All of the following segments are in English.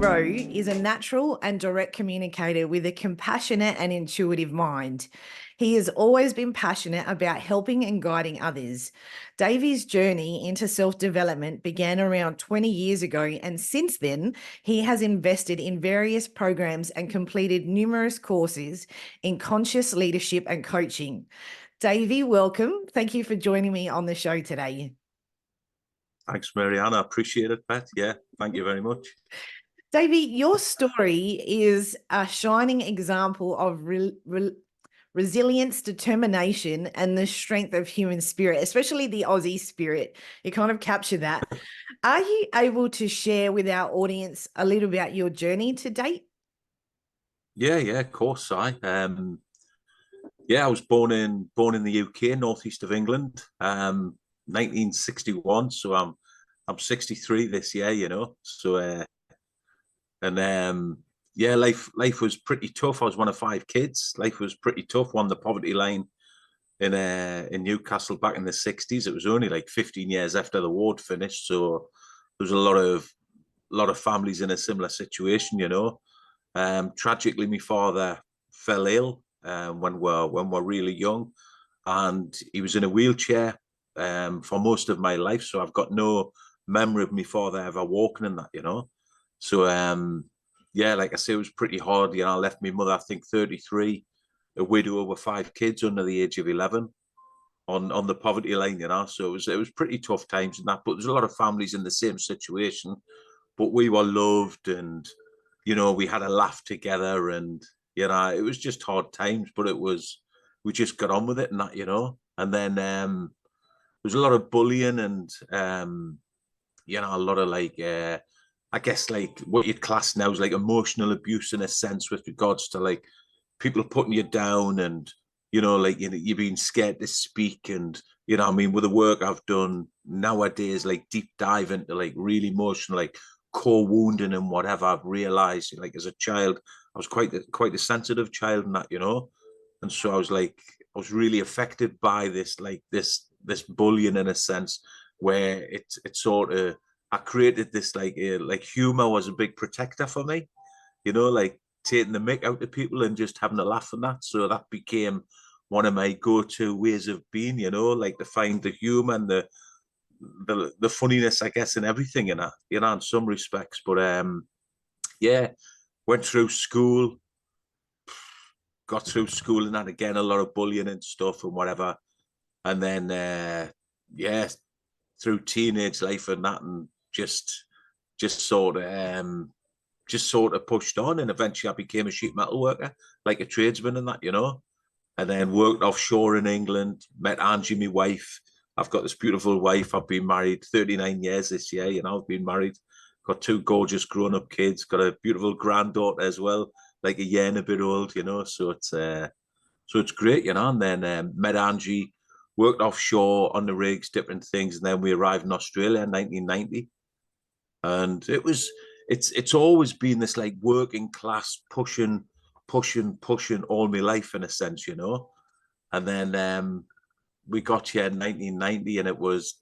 Rowe is a natural and direct communicator with a compassionate and intuitive mind. He has always been passionate about helping and guiding others. Davy's journey into self-development began around 20 years ago, and since then, he has invested in various programs and completed numerous courses in conscious leadership and coaching. Davy, welcome. Thank you for joining me on the show today. Thanks, Maryanne. I appreciate it, Beth. Yeah, thank you very much. Davy, your story is a shining example of resilience, determination, and the strength of human spirit, especially the Aussie spirit. You kind of capture that. Are you able to share with our audience a little about your journey to date? Yeah, of course. I was born in the UK, northeast of England, 1961. So I'm 63 this year, you know. So life was pretty tough. I was one of 5 kids. Life was pretty tough. On the poverty line in Newcastle back in the 60s. It was only like 15 years after the war finished, so there was a lot of families in a similar situation, you know. Tragically, my father fell ill when we're really young, and he was in a wheelchair for most of my life. So I've got no memory of my father ever walking in that, you know. So like I say, it was pretty hard. You know, I left my mother, I think 33, a widow with 5 kids under the age of 11 on the poverty line, you know. So it was pretty tough times and that. But there's a lot of families in the same situation. But we were loved, and you know, we had a laugh together, and you know, it was just hard times. But we just got on with it and that, you know. And then there was a lot of bullying and you know, a lot of like I guess like what you'd class now is like emotional abuse in a sense, with regards to like people putting you down, and you know, like you're being scared to speak. And you know, I mean, with the work I've done nowadays, like deep dive into like really emotional, like core wounding and whatever, I've realized like as a child I was quite a sensitive child and that, you know. And so I was really affected by this bullying in a sense, where it sort of, I created this like humor was a big protector for me, you know, like taking the mick out of people and just having a laugh and that. So that became one of my go-to ways of being, you know, like to find the humor and the funniness, I guess, in everything, you know, in some respects. But went through school, got through school, and that again, a lot of bullying and stuff and whatever. And then through teenage life and that, and just sort of pushed on, and eventually I became a sheet metal worker, like a tradesman and that, you know. And then worked offshore in England, met Angie, my wife. I've got this beautiful wife. I've been married 39 years this year, you know. I've been married, got 2 gorgeous grown-up kids, got a beautiful granddaughter as well, like a year and a bit old, you know. So it's great, you know. And then met Angie, worked offshore on the rigs, different things, and then we arrived in Australia in 1990. And it's always been this like working class pushing all my life in a sense, you know. And then we got here in 1990, and it was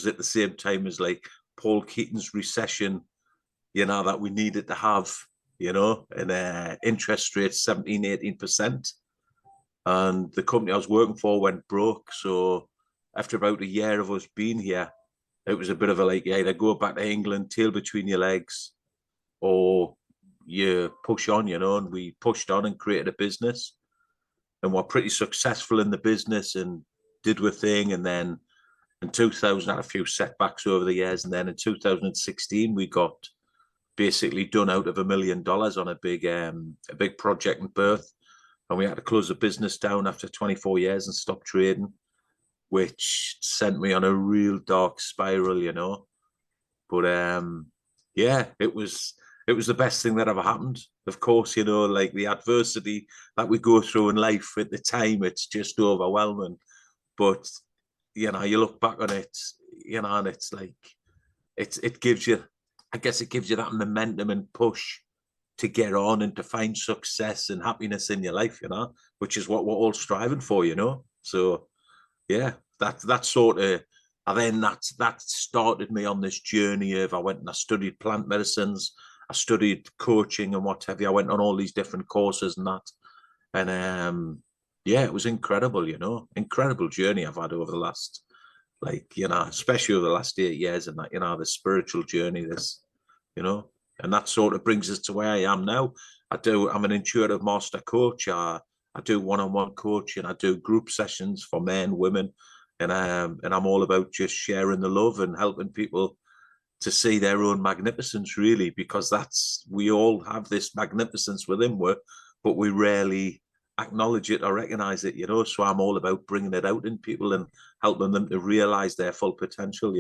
at the same time as like Paul Keating's recession, you know, that we needed to have, you know, and interest rates 17-18%. And the company I was working for went broke. So after about a year of us being here, it was a bit of a like, either go back to England, tail between your legs, or you push on, you know. And we pushed on and created a business, and we're pretty successful in the business and did our thing. And then in 2000, had a few setbacks over the years. And then in 2016, we got basically done out of $1 million on a big project in Perth. And we had to close the business down after 24 years and stop trading, which sent me on a real dark spiral, you know. But it was the best thing that ever happened. Of course, you know, like the adversity that we go through in life at the time, it's just overwhelming. But you know, you look back on it, you know, and it's like it gives you, I guess, it gives you that momentum and push to get on and to find success and happiness in your life, you know, which is what we're all striving for, you know. So yeah, that sort of, and then that started me on this journey of, I went and I studied plant medicines. I studied coaching and what have you. I went on all these different courses and that. And yeah, it was incredible, incredible journey I've had over the last, especially over the last 8 years, and that, the spiritual journey, and that sort of brings us to where I am now. I'm an intuitive master coach. I do one-on-one coaching. I do group sessions for men, women, and I'm all about just sharing the love and helping people to see their own magnificence, really, because we all have this magnificence within us, but we rarely acknowledge it or recognize it, So I'm all about bringing it out in people and helping them to realize their full potential,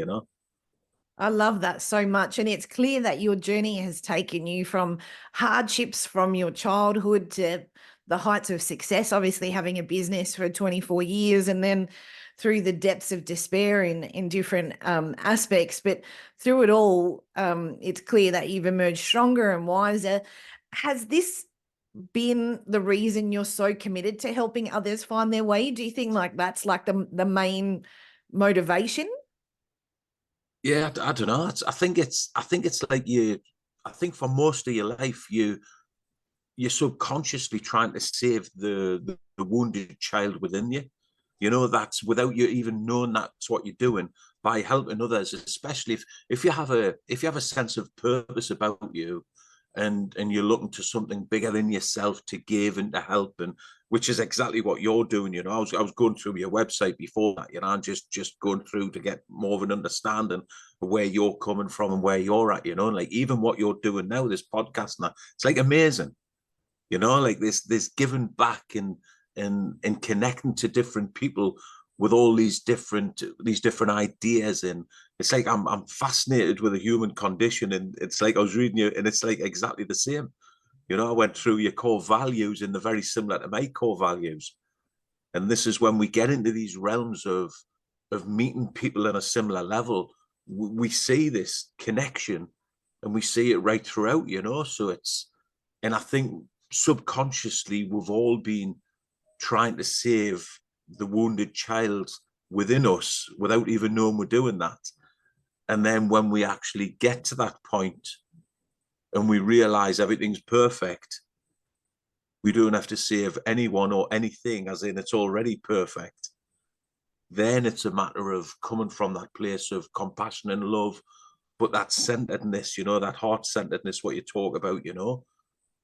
I love that so much. And it's clear that your journey has taken you from hardships from your childhood to the heights of success, obviously having a business for 24 years, and then through the depths of despair in different aspects. But through it all, it's clear that you've emerged stronger and wiser. Has this been the reason you're so committed to helping others find their way? Do you think that's the main motivation? Yeah, I don't know. I think it's like I think for most of your life, you're subconsciously trying to save the wounded child within you. That's without you even knowing that's what you're doing, by helping others, especially if you have a sense of purpose about you, and you're looking to something bigger than yourself to give and to help, and which is exactly what you're doing. I was going through your website before that, and just going through to get more of an understanding of where you're coming from and where you're at, like even what you're doing now, this podcast, now, it's like amazing, like this giving back and connecting to different people with all these different ideas. And it's like I'm fascinated with the human condition, and it's like I was reading you, and it's like exactly the same. I went through your core values, and they're very similar to my core values. And this is when we get into these realms of meeting people on a similar level, we see this connection, and we see it right throughout, So and I think subconsciously we've all been trying to save the wounded child within us without even knowing we're doing that. And then when we actually get to that point and we realize everything's perfect, we don't have to save anyone or anything, as in it's already perfect. Then it's a matter of coming from that place of compassion and love, but that centeredness, that heart-centeredness, what you talk about,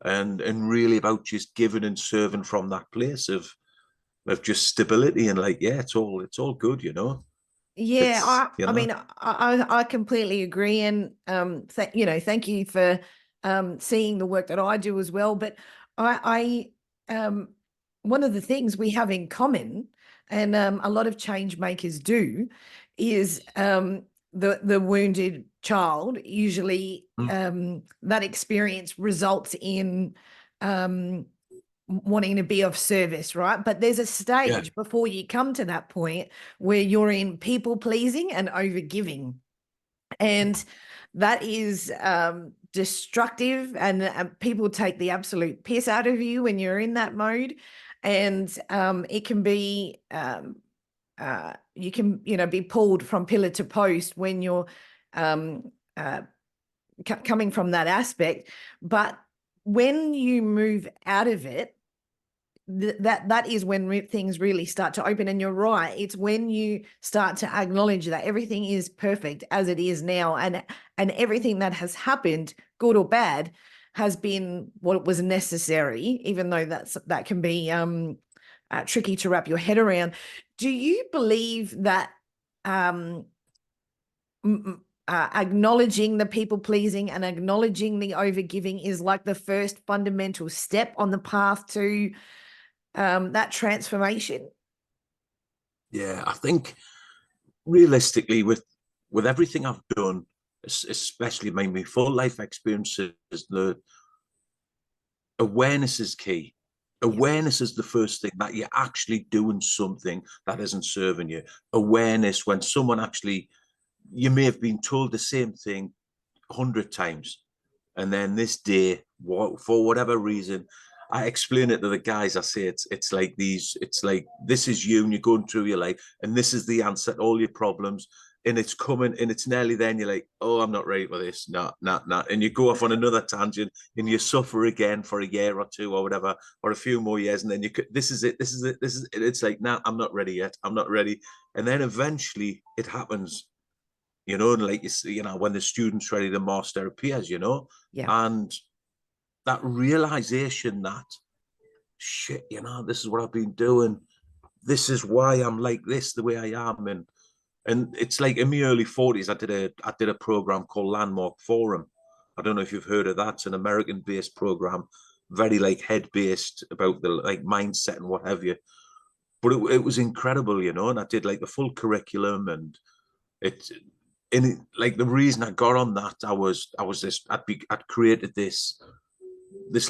and really about just giving and serving from that place of just stability, and it's all good, Yeah, I mean, I completely agree, and thank you for seeing the work that I do as well. But I one of the things we have in common, and a lot of change makers do, is the wounded child. Usually, that experience results in wanting to be of service, right? But there's a stage before you come to that point where you're in people pleasing and over giving, and that is destructive, and people take the absolute piss out of you when you're in that mode. And it can be you can be pulled from pillar to post when you're coming from that aspect. But when you move out of it, that is when things really start to open. And you're right, it's when you start to acknowledge that everything is perfect as it is now, and everything that has happened, good or bad, has been what was necessary, even though that can be tricky to wrap your head around. Do you believe that acknowledging the people pleasing and acknowledging the overgiving is like the first fundamental step on the path to that transformation? Yeah, I think realistically, with everything I've done, especially my full life experiences, the awareness is key. Awareness is the first thing, that you're actually doing something that isn't serving you. Awareness when someone actually, you may have been told the same thing 100 times, and then this day, for whatever reason, I explain it to the guys. I say it's like this is you, and you're going through your life, and this is the answer to all your problems. and it's coming and it's nearly there and you're like, oh, I'm not ready for this. No. And you go off on another tangent and you suffer again for a year or two or whatever, or a few more years. And then this is it. It's like, nah, I'm not ready yet. I'm not ready. And then eventually it happens, and like, when the student's ready, the master appears, Yeah. and that realization that, shit, this is what I've been doing. This is why I'm like this, the way I am. And it's like in my early 40s, I did a program called Landmark Forum. I don't know if you've heard of that. It's an American-based program, very like head-based, about the like mindset and what have you. But it was incredible, and I did like the full curriculum, and like the reason I got on that, I'd created this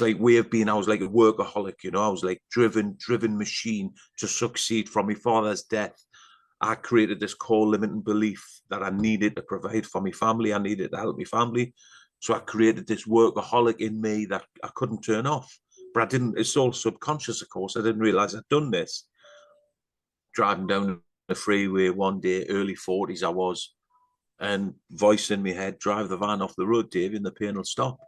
like way of being. I was like a workaholic, I was like driven machine to succeed. From my father's death, I created this core limiting belief that I needed to provide for my family. I needed to help my family. So I created this workaholic in me that I couldn't turn off. But I didn't, it's all subconscious, of course. I didn't realize I'd done this. Driving down the freeway one day, early 40s I was, and voice in my head, drive the van off the road, Dave, and the pain will stop.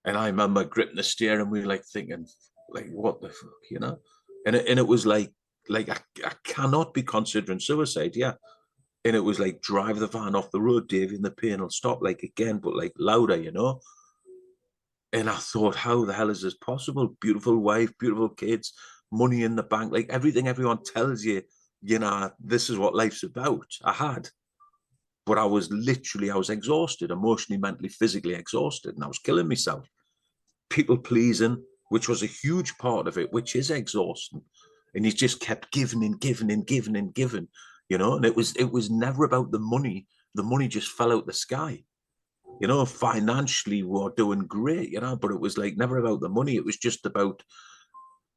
And I remember gripping the steering wheel, like thinking, like, what the fuck, And it was like I cannot be considering suicide, yeah. And it was like, drive the van off the road, Davey, and the pain will stop, like again, but like louder, And I thought, how the hell is this possible? Beautiful wife, beautiful kids, money in the bank, like everything everyone tells you, this is what life's about. I had. But I was exhausted, emotionally, mentally, physically exhausted, and I was killing myself. People pleasing, which was a huge part of it, which is exhausting. And you just kept giving and giving and giving and giving, and it was never about the money. The money just fell out the sky. Financially we were doing great, but it was like never about the money. It was just about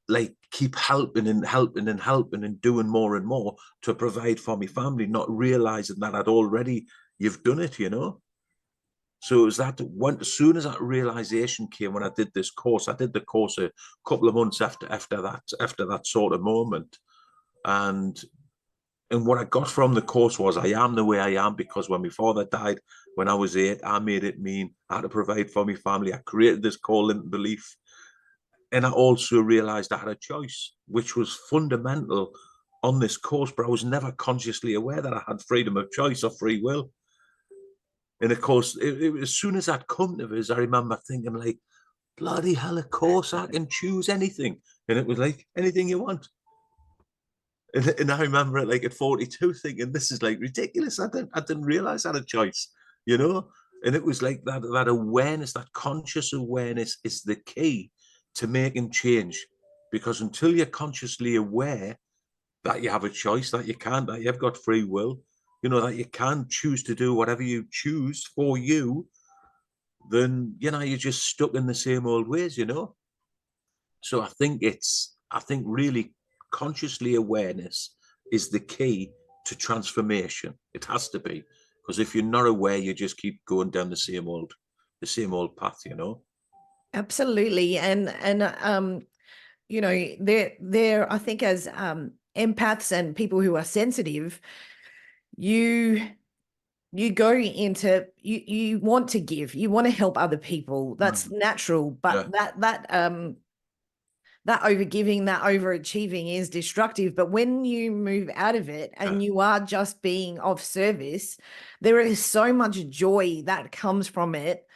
like keep helping and helping and helping and doing more and more to provide for my family, not realizing that you've done it, So it was that as soon as that realization came, when I did this course, I did the course a couple of months after that sort of moment. And what I got from the course was, I am the way I am because when my father died when I was 8, I made it mean I had to provide for my family. I created this core limiting belief. And I also realized I had a choice, which was fundamental on this course, but I was never consciously aware that I had freedom of choice or free will. And of course, as soon as that come to us, I remember thinking like, bloody hell, of course I can choose anything. And it was like, anything you want. And I remember it like at 42 thinking, this is like ridiculous. I didn't realize I had a choice, And it was like that awareness, that conscious awareness is the key to making change. Because until you're consciously aware that you have a choice, that you've got free will, that you can choose to do whatever you choose for you, then, you're just stuck in the same old ways, So I think really consciously awareness is the key to transformation. It has to be, because if you're not aware, you just keep going down the same old path, Absolutely. And there I think as empaths and people who are sensitive, you go into, you want to give, you want to help other people. That's natural, but that overgiving, that overachieving is destructive. But when you move out of it and you are just being of service, there is so much joy that comes from it.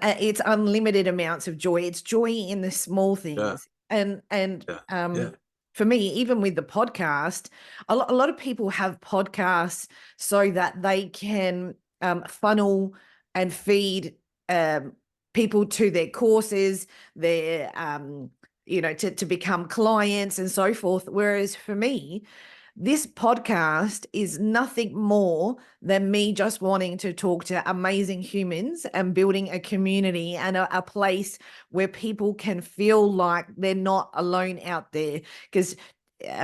It's unlimited amounts of joy. It's joy in the small things. For me, even with the podcast, a lot of people have podcasts so that they can funnel and feed people to their courses, their to become clients and so forth. Whereas for me, this podcast is nothing more than me just wanting to talk to amazing humans and building a community and a place where people can feel like they're not alone out there. Because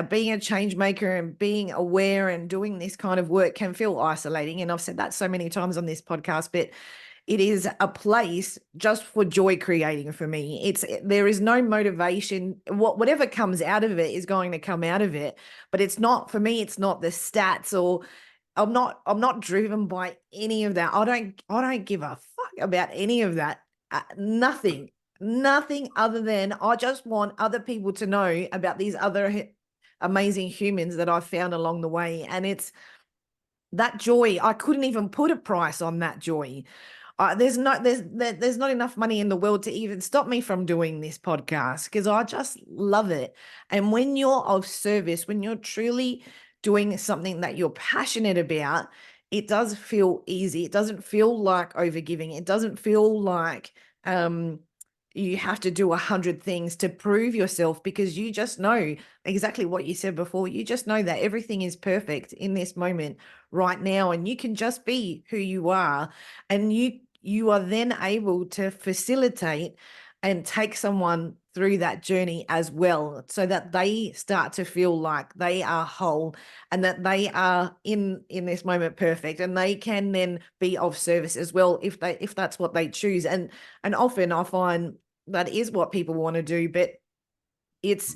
being a change maker and being aware and doing this kind of work can feel isolating. And I've said that so many times on this podcast, but it is a place just for joy creating for me. There is no motivation. Whatever comes out of it is going to come out of it, but it's not, for me, it's not the stats or I'm not driven by any of that. I don't give a fuck about any of that. Nothing other than I just want other people to know about these other amazing humans that I've found along the way. And it's that joy. I couldn't even put a price on that joy. There's not enough money in the world to even stop me from doing this podcast because I just love it. And when you're of service, when you're truly doing something that you're passionate about, it does feel easy. It doesn't feel like overgiving. It doesn't feel like you have to do 100 things to prove yourself, because you just know exactly what you said before. You just know that everything is perfect in this moment right now, and you can just be who you are, and you are then able to facilitate and take someone through that journey as well, so that they start to feel like they are whole and that they are in this moment perfect, and they can then be of service as well if that's what they choose. And often I find that is what people want to do, but it's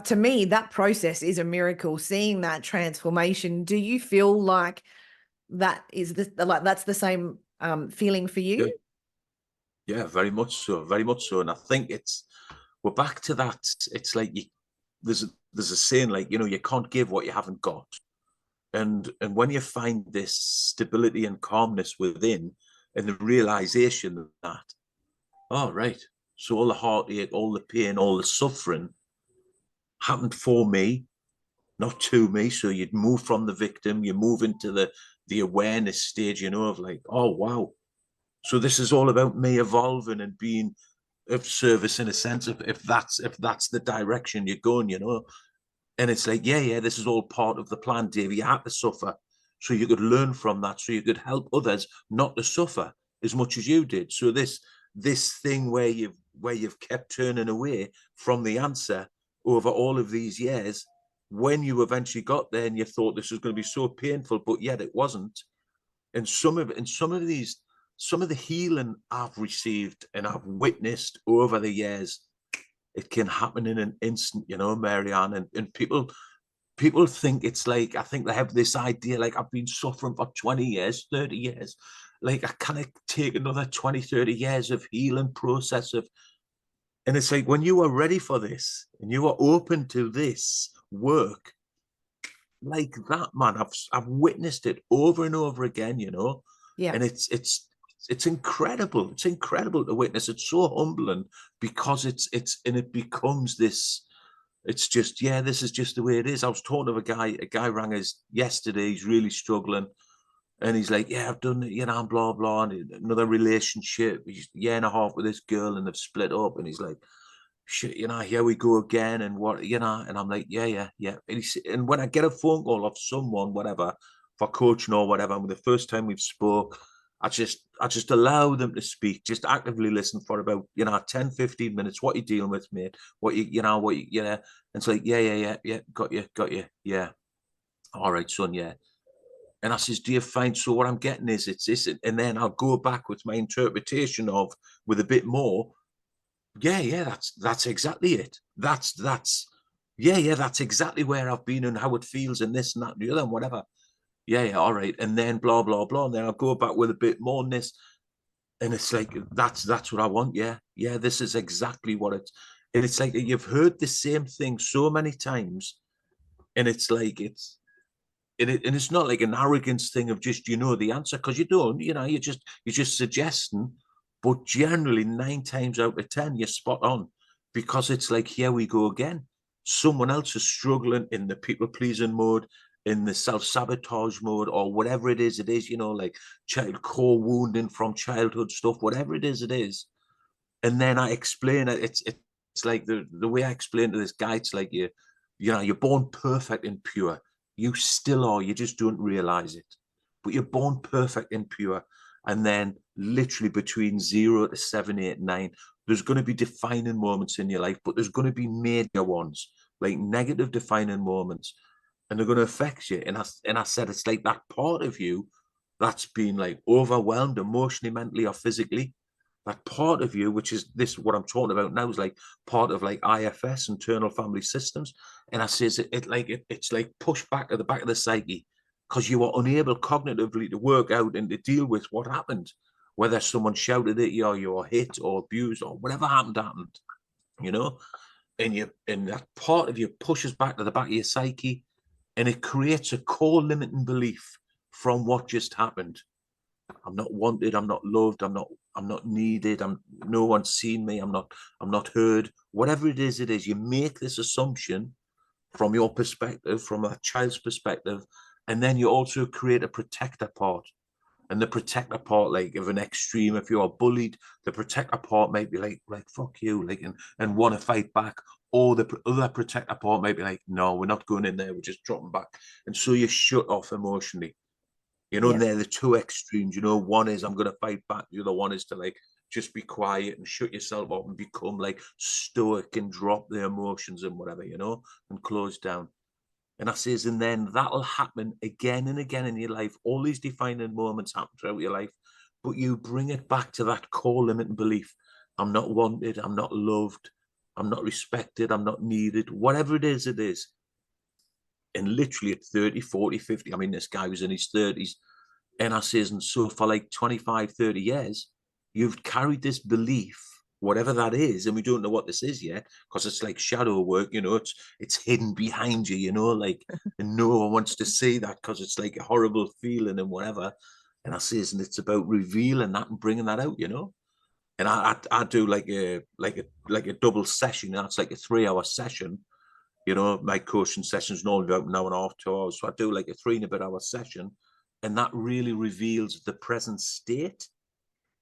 to me, that process is a miracle, seeing that transformation. Do you feel like that is like that's the same feeling for Yeah, you? yeah, very much so, very much so. And I think we're back to that. It's like there's a saying, like, you can't give what you haven't got. And when you find this stability and calmness within, and the realization that, oh right, so all the heartache, all the pain, all the suffering happened for me, not to me. So you'd move from the victim, you move into the awareness stage, of like, oh wow, so this is all about me evolving and being of service, in a sense, if that's the direction you're going. And it's like, yeah, this is all part of the plan, Davey. You had to suffer so you could learn from that, so you could help others not to suffer as much as you did. So this thing where you've kept turning away from the answer over all of these years, when you eventually got there and you thought this was going to be so painful, but yet it wasn't. And some of the healing I've received and I've witnessed over the years, it can happen in an instant, Maryanne. And people think it's like, I think they have this idea, like, I've been suffering for 20 years, 30 years. Like, I kind of take another 20, 30 years of healing process and it's like, when you are ready for this and you are open to this work, like that, man, I've witnessed it over and over again. Yeah. And it's incredible. It's incredible to witness. It's so humbling, because it becomes this. It's just, yeah, this is just the way it is. I was talking to a guy rang us yesterday. He's really struggling. And he's like, yeah, I've done it, and blah, blah. And another relationship, he's a year and a half with this girl, and they've split up. And he's like, shit, here we go again. And and I'm like, yeah. And when I get a phone call of someone, whatever, for coaching or whatever, and the first time we've spoke, I just allow them to speak, just actively listen for about, 10, 15 minutes. What you dealing with, mate? What And it's like, yeah, got you. Yeah. All right, son, yeah. And I says, do you find, so what I'm getting is it's this, and then I'll go back with my interpretation of, with a bit more. Yeah, that's exactly it. That's exactly where I've been and how it feels and this and that and the other and whatever. Yeah, all right. And then blah, blah, blah. And then I'll go back with a bit more on this. And it's like, that's what I want. Yeah, this is exactly what it's. And it's like, you've heard the same thing so many times. And it's like, and it's not like an arrogance thing of just, the answer, because you don't, you're just suggesting. But generally 9 times out of 10, you're spot on, because it's like, here we go again. Someone else is struggling in the people pleasing mode, in the self-sabotage mode, or whatever it is, like child core wounding from childhood stuff, whatever it is. And then I explain it. It's like the way I explain to this guy, it's like you're born perfect and pure. You still are. You just don't realize it. But you're born perfect and pure. And then literally between 0 to 7, 8, 9, there's going to be defining moments in your life, but there's going to be major ones, like negative defining moments, and they're going to affect you. And I said, it's like that part of you that's been like overwhelmed emotionally, mentally, or physically. That part of you, which is this, what I'm talking about now, is like part of like IFS, internal family systems. And I says it's like pushed back to the back of the psyche. because you were unable cognitively to work out and to deal with what happened, whether someone shouted at you or you were hit or abused or whatever happened, you know, and that part of you pushes back to the back of your psyche, and it creates a core limiting belief from what just happened. I'm not wanted, I'm not loved, I'm not needed, no one's seen me, I'm not heard. Whatever it is, you make this assumption from your perspective, from a child's perspective, and then you also create a protector part. And the protector part, like of an extreme, if you are bullied, the protector part might be like fuck you, like and want to fight back. Or the other protector part might be like, no, we're not going in there, we're just dropping back. And so you shut off emotionally. You know, Yeah. and they're the two extremes. You know, one is I'm going to fight back. The other one is to like just be quiet and shut yourself up and become like stoic and drop the emotions and whatever, you know, and close down. And I says, and then that'll happen again and again in your life. All these defining moments happen throughout your life, but you bring it back to that core limiting belief. I'm not wanted. I'm not loved. I'm not respected. I'm not needed. Whatever it is, it is. And literally at 30, 40, 50, I mean, this guy was in his 30s. And I says, and so for like 25, 30 years, you've carried this belief, whatever that is, and we don't know what this is yet, because it's like shadow work, you know, it's hidden behind you, you know, like, and no one wants to see that because it's like a horrible feeling and whatever. And I says, and it's about revealing that and bringing that out, you know. And I do like a double session. That's like a 3-hour session. You know, my coaching sessions normally about an hour and a half, 2 hours. So I do like a 3 and a bit hour session, and that really reveals the present state,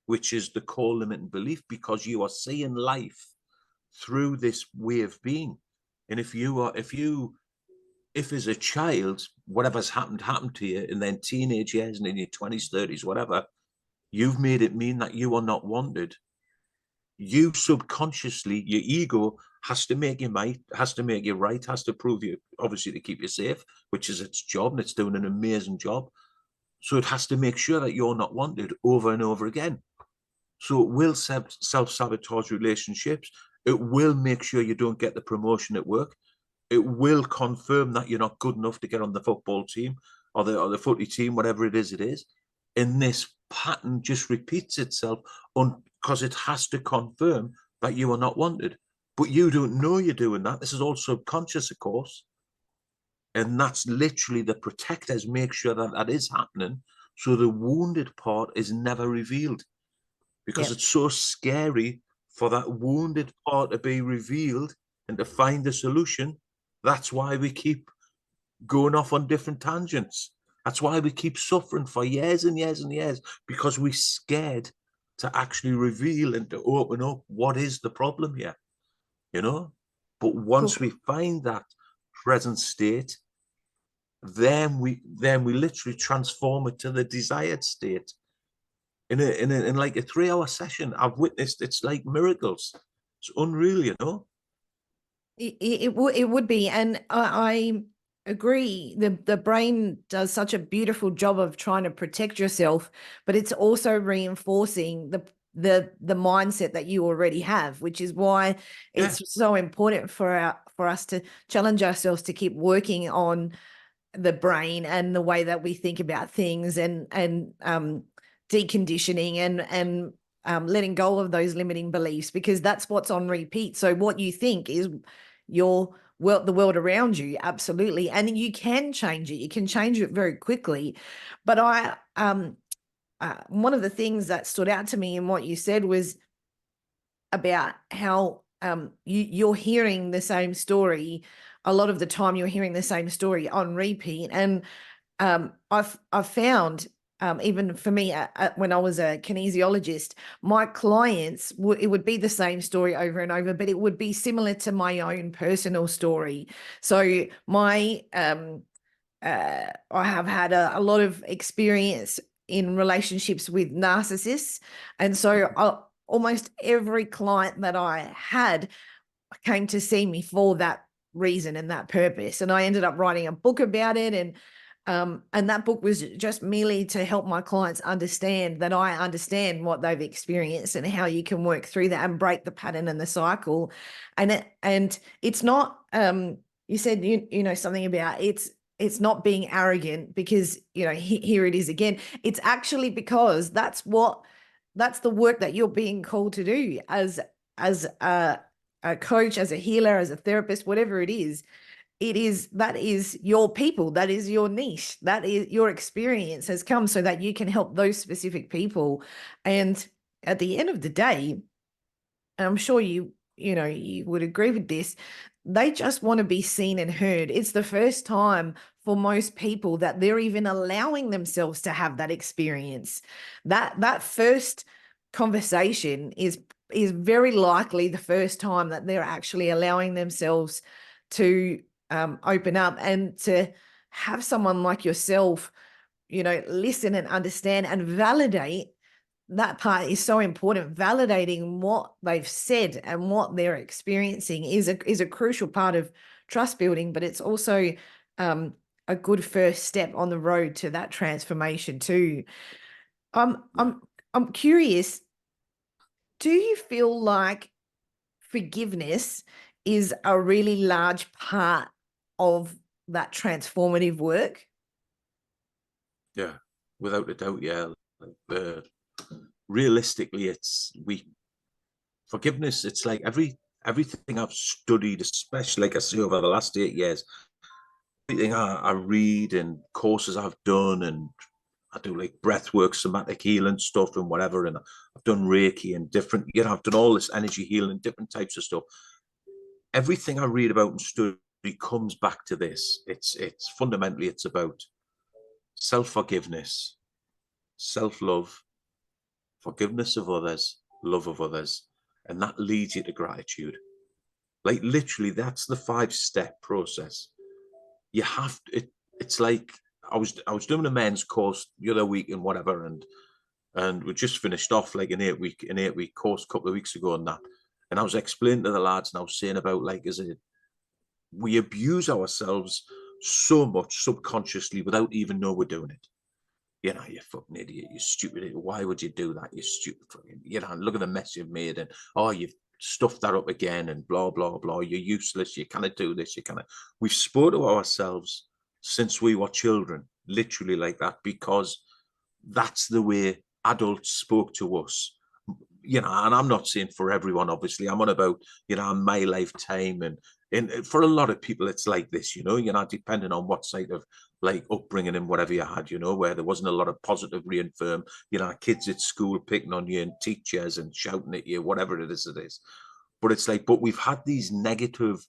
which is the core limiting belief, because you are seeing life through this way of being. And if as a child, whatever's happened to you, and then teenage years and in your 20s, 30s, whatever, you've made it mean that you are not wanted. You subconsciously, your ego has to make you right, has to prove you, obviously, to keep you safe, which is its job, and it's doing an amazing job. So it has to make sure that you're not wanted over and over again. So it will self-sabotage relationships. It will make sure you don't get the promotion at work. It will confirm that you're not good enough to get on the football team or the footy team, whatever it is. And this pattern just repeats itself because it has to confirm that you are not wanted. But you don't know you're doing that. This is all subconscious, of course. And that's literally the protectors make sure that that is happening. So the wounded part is never revealed, because it's so scary for that wounded part to be revealed and to find the solution. That's why we keep going off on different tangents. That's why we keep suffering for years and years and years, because we're scared to actually reveal and to open up what is the problem here, you know? But once we find that present state, then we literally transform it to the desired state. In like a 3-hour session, I've witnessed, it's like miracles. It's unreal, you know? It would be, and I agree. The brain does such a beautiful job of trying to protect yourself, but it's also reinforcing the mindset that you already have, which is why it's so important for us to challenge ourselves to keep working on the brain and the way that we think about things, and deconditioning and letting go of those limiting beliefs, because that's what's on repeat. So what you think is the world around you, absolutely, and you can change it. You can change it very quickly. But one of the things that stood out to me in what you said was about how you're hearing the same story. A lot of the time you're hearing the same story on repeat. And I've found, even for me, when I was a kinesiologist, my clients, it would be the same story over and over, but it would be similar to my own personal story. So I have had a lot of experience in relationships with narcissists. And so almost every client that I had came to see me for that reason and that purpose. And I ended up writing a book about it. And that book was just merely to help my clients understand that I understand what they've experienced and how you can work through that and break the pattern and the cycle. And it's not, you said, you know, something about it's not being arrogant because, here it is again. It's actually because that's the work that you're being called to do as a coach, as a healer, as a therapist, whatever it is. That is your people, that is your niche, that is your experience has come so that you can help those specific people. And at the end of the day, and I'm sure you would agree with this, they just want to be seen and heard. It's the first time for most people that they're even allowing themselves to have that experience. That first conversation is very likely the first time that they're actually allowing themselves to open up, and to have someone like yourself, listen and understand and validate. That part is so important. Validating what they've said and what they're experiencing is a crucial part of trust building, but it's also a good first step on the road to that transformation too. I'm curious, do you feel like forgiveness is a really large part of that transformative work? Yeah, without a doubt, yeah. Realistically, forgiveness. It's like everything I've studied, especially like I say over the last 8 years, everything I read and courses I've done, and I do like breath work, somatic healing stuff and whatever, and I've done Reiki and different, I've done all this energy healing, different types of stuff. Everything I read about and study comes back to this. It's fundamentally, it's about self-forgiveness, self-love, forgiveness of others, love of others, and that leads you to gratitude. Like literally, that's the 5-step process. You have to. It's like I was doing a men's course the other week and whatever, and we just finished off like an 8-week course a couple of weeks ago, and I was explaining to the lads, and I was saying about like, we abuse ourselves so much subconsciously without even know we're doing it. You fucking idiot, you stupid idiot. Why would you do that? You stupid fucking, look at the mess you've made, and you've stuffed that up again, and blah, blah, blah. You're useless. You cannot do this. We've spoke to ourselves since we were children, literally like that, because that's the way adults spoke to us. And I'm not saying for everyone, obviously. I'm on about, my lifetime, and for a lot of people, it's like this, depending on what side of like upbringing and whatever you had, where there wasn't a lot of positive reaffirm, kids at school picking on you and teachers and shouting at you, whatever it is. But it's like, but we've had these negative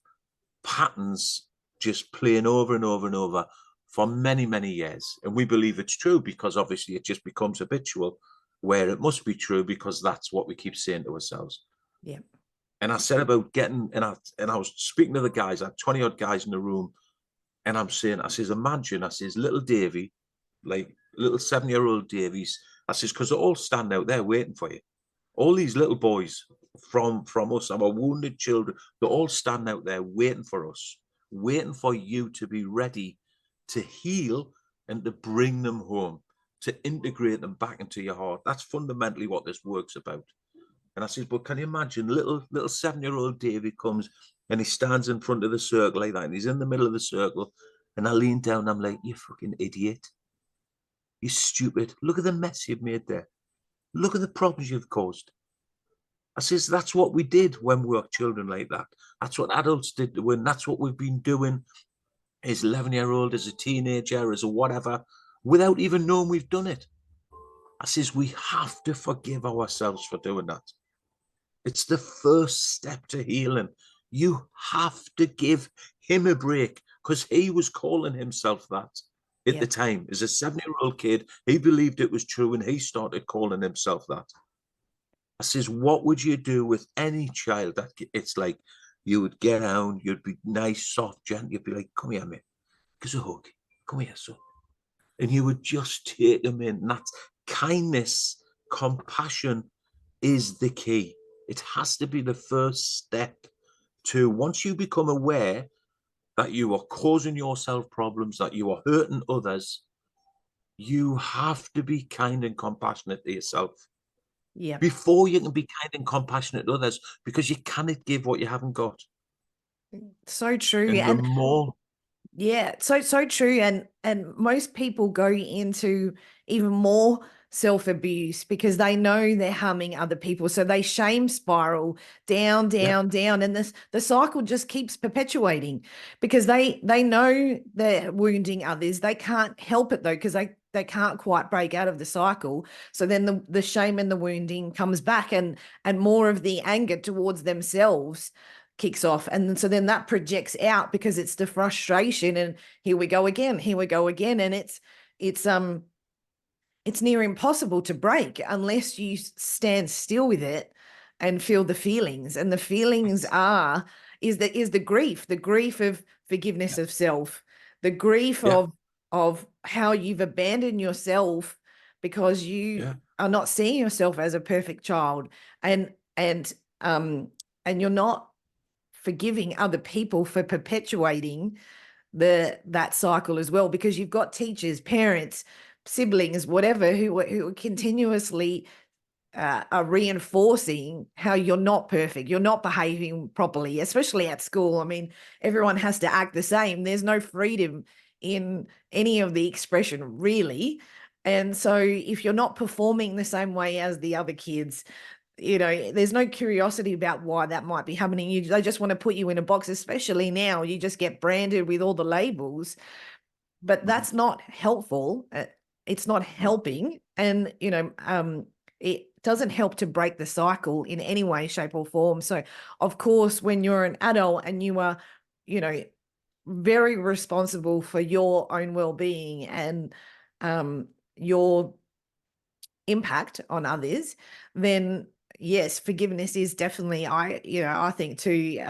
patterns just playing over and over and over for many, many years. And we believe it's true because obviously it just becomes habitual, where it must be true because that's what we keep saying to ourselves. Yeah. And I said about getting, and I was speaking to the guys, I had 20 odd guys in the room, and I says, imagine, I says, little Davy, like little 7-year-old Davies, I says, because they all stand out there waiting for you. All these little boys from us, our wounded children, they all stand out there waiting for us, waiting for you to be ready to heal and to bring them home, to integrate them back into your heart. That's fundamentally what this work's about. And I says, but can you imagine little 7-year-old Davy comes and he stands in front of the circle like that, and he's in the middle of the circle, and I lean down and I'm like, you fucking idiot. You stupid. Look at the mess you've made there. Look at the problems you've caused. I says, that's what we did when we were children like that. That's what adults did when, that's what we've been doing as 11-year-old, as a teenager, as a whatever, without even knowing we've done it. I says, we have to forgive ourselves for doing that. It's the first step to healing. You have to give him a break because he was calling himself that at the time. As a 7-year-old kid, he believed it was true and he started calling himself that. I says, what would you do with any child? That it's like you would get down, you'd be nice, soft, gentle. You'd be like, come here, mate. Give us a hug. Come here, son. And you would just take them in. And that's kindness, compassion is the key. It has to be the first step to, once you become aware that you are causing yourself problems, that you are hurting others, you have to be kind and compassionate to yourself. Yeah. Before you can be kind and compassionate to others, because you cannot give what you haven't got. So true. And the more, Yeah, so true. And most people go into even more self-abuse because they know they're harming other people. So they shame spiral down, Yeah, down, down. And the cycle just keeps perpetuating because they know they're wounding others. They can't help it though, because they can't quite break out of the cycle. So then the shame and the wounding comes back, and more of the anger towards themselves kicks off, and so then that projects out because it's the frustration, and here we go again, and it's near impossible to break unless you stand still with it and feel the feelings, and the feelings are is the grief of forgiveness yeah, of self, the grief yeah, of how you've abandoned yourself because you yeah, are not seeing yourself as a perfect child, and um and you're not forgiving other people for perpetuating that cycle as well, because you've got teachers, parents, siblings, whatever, who are continuously are reinforcing how you're not perfect, you're not behaving properly, especially at school. I mean, everyone has to act the same. There's no freedom in any of the expression, really. And so if you're not performing the same way as the other kids, there's no curiosity about why that might be happening. They just want to put you in a box, especially now. You just get branded with all the labels, but mhm, that's not helpful. It's not no, helping. And, it doesn't help to break the cycle in any way, shape, or form. So, of course, when you're an adult and you are, you know, very responsible for your own well-being and your impact on others, then yes, forgiveness is definitely, I think, too,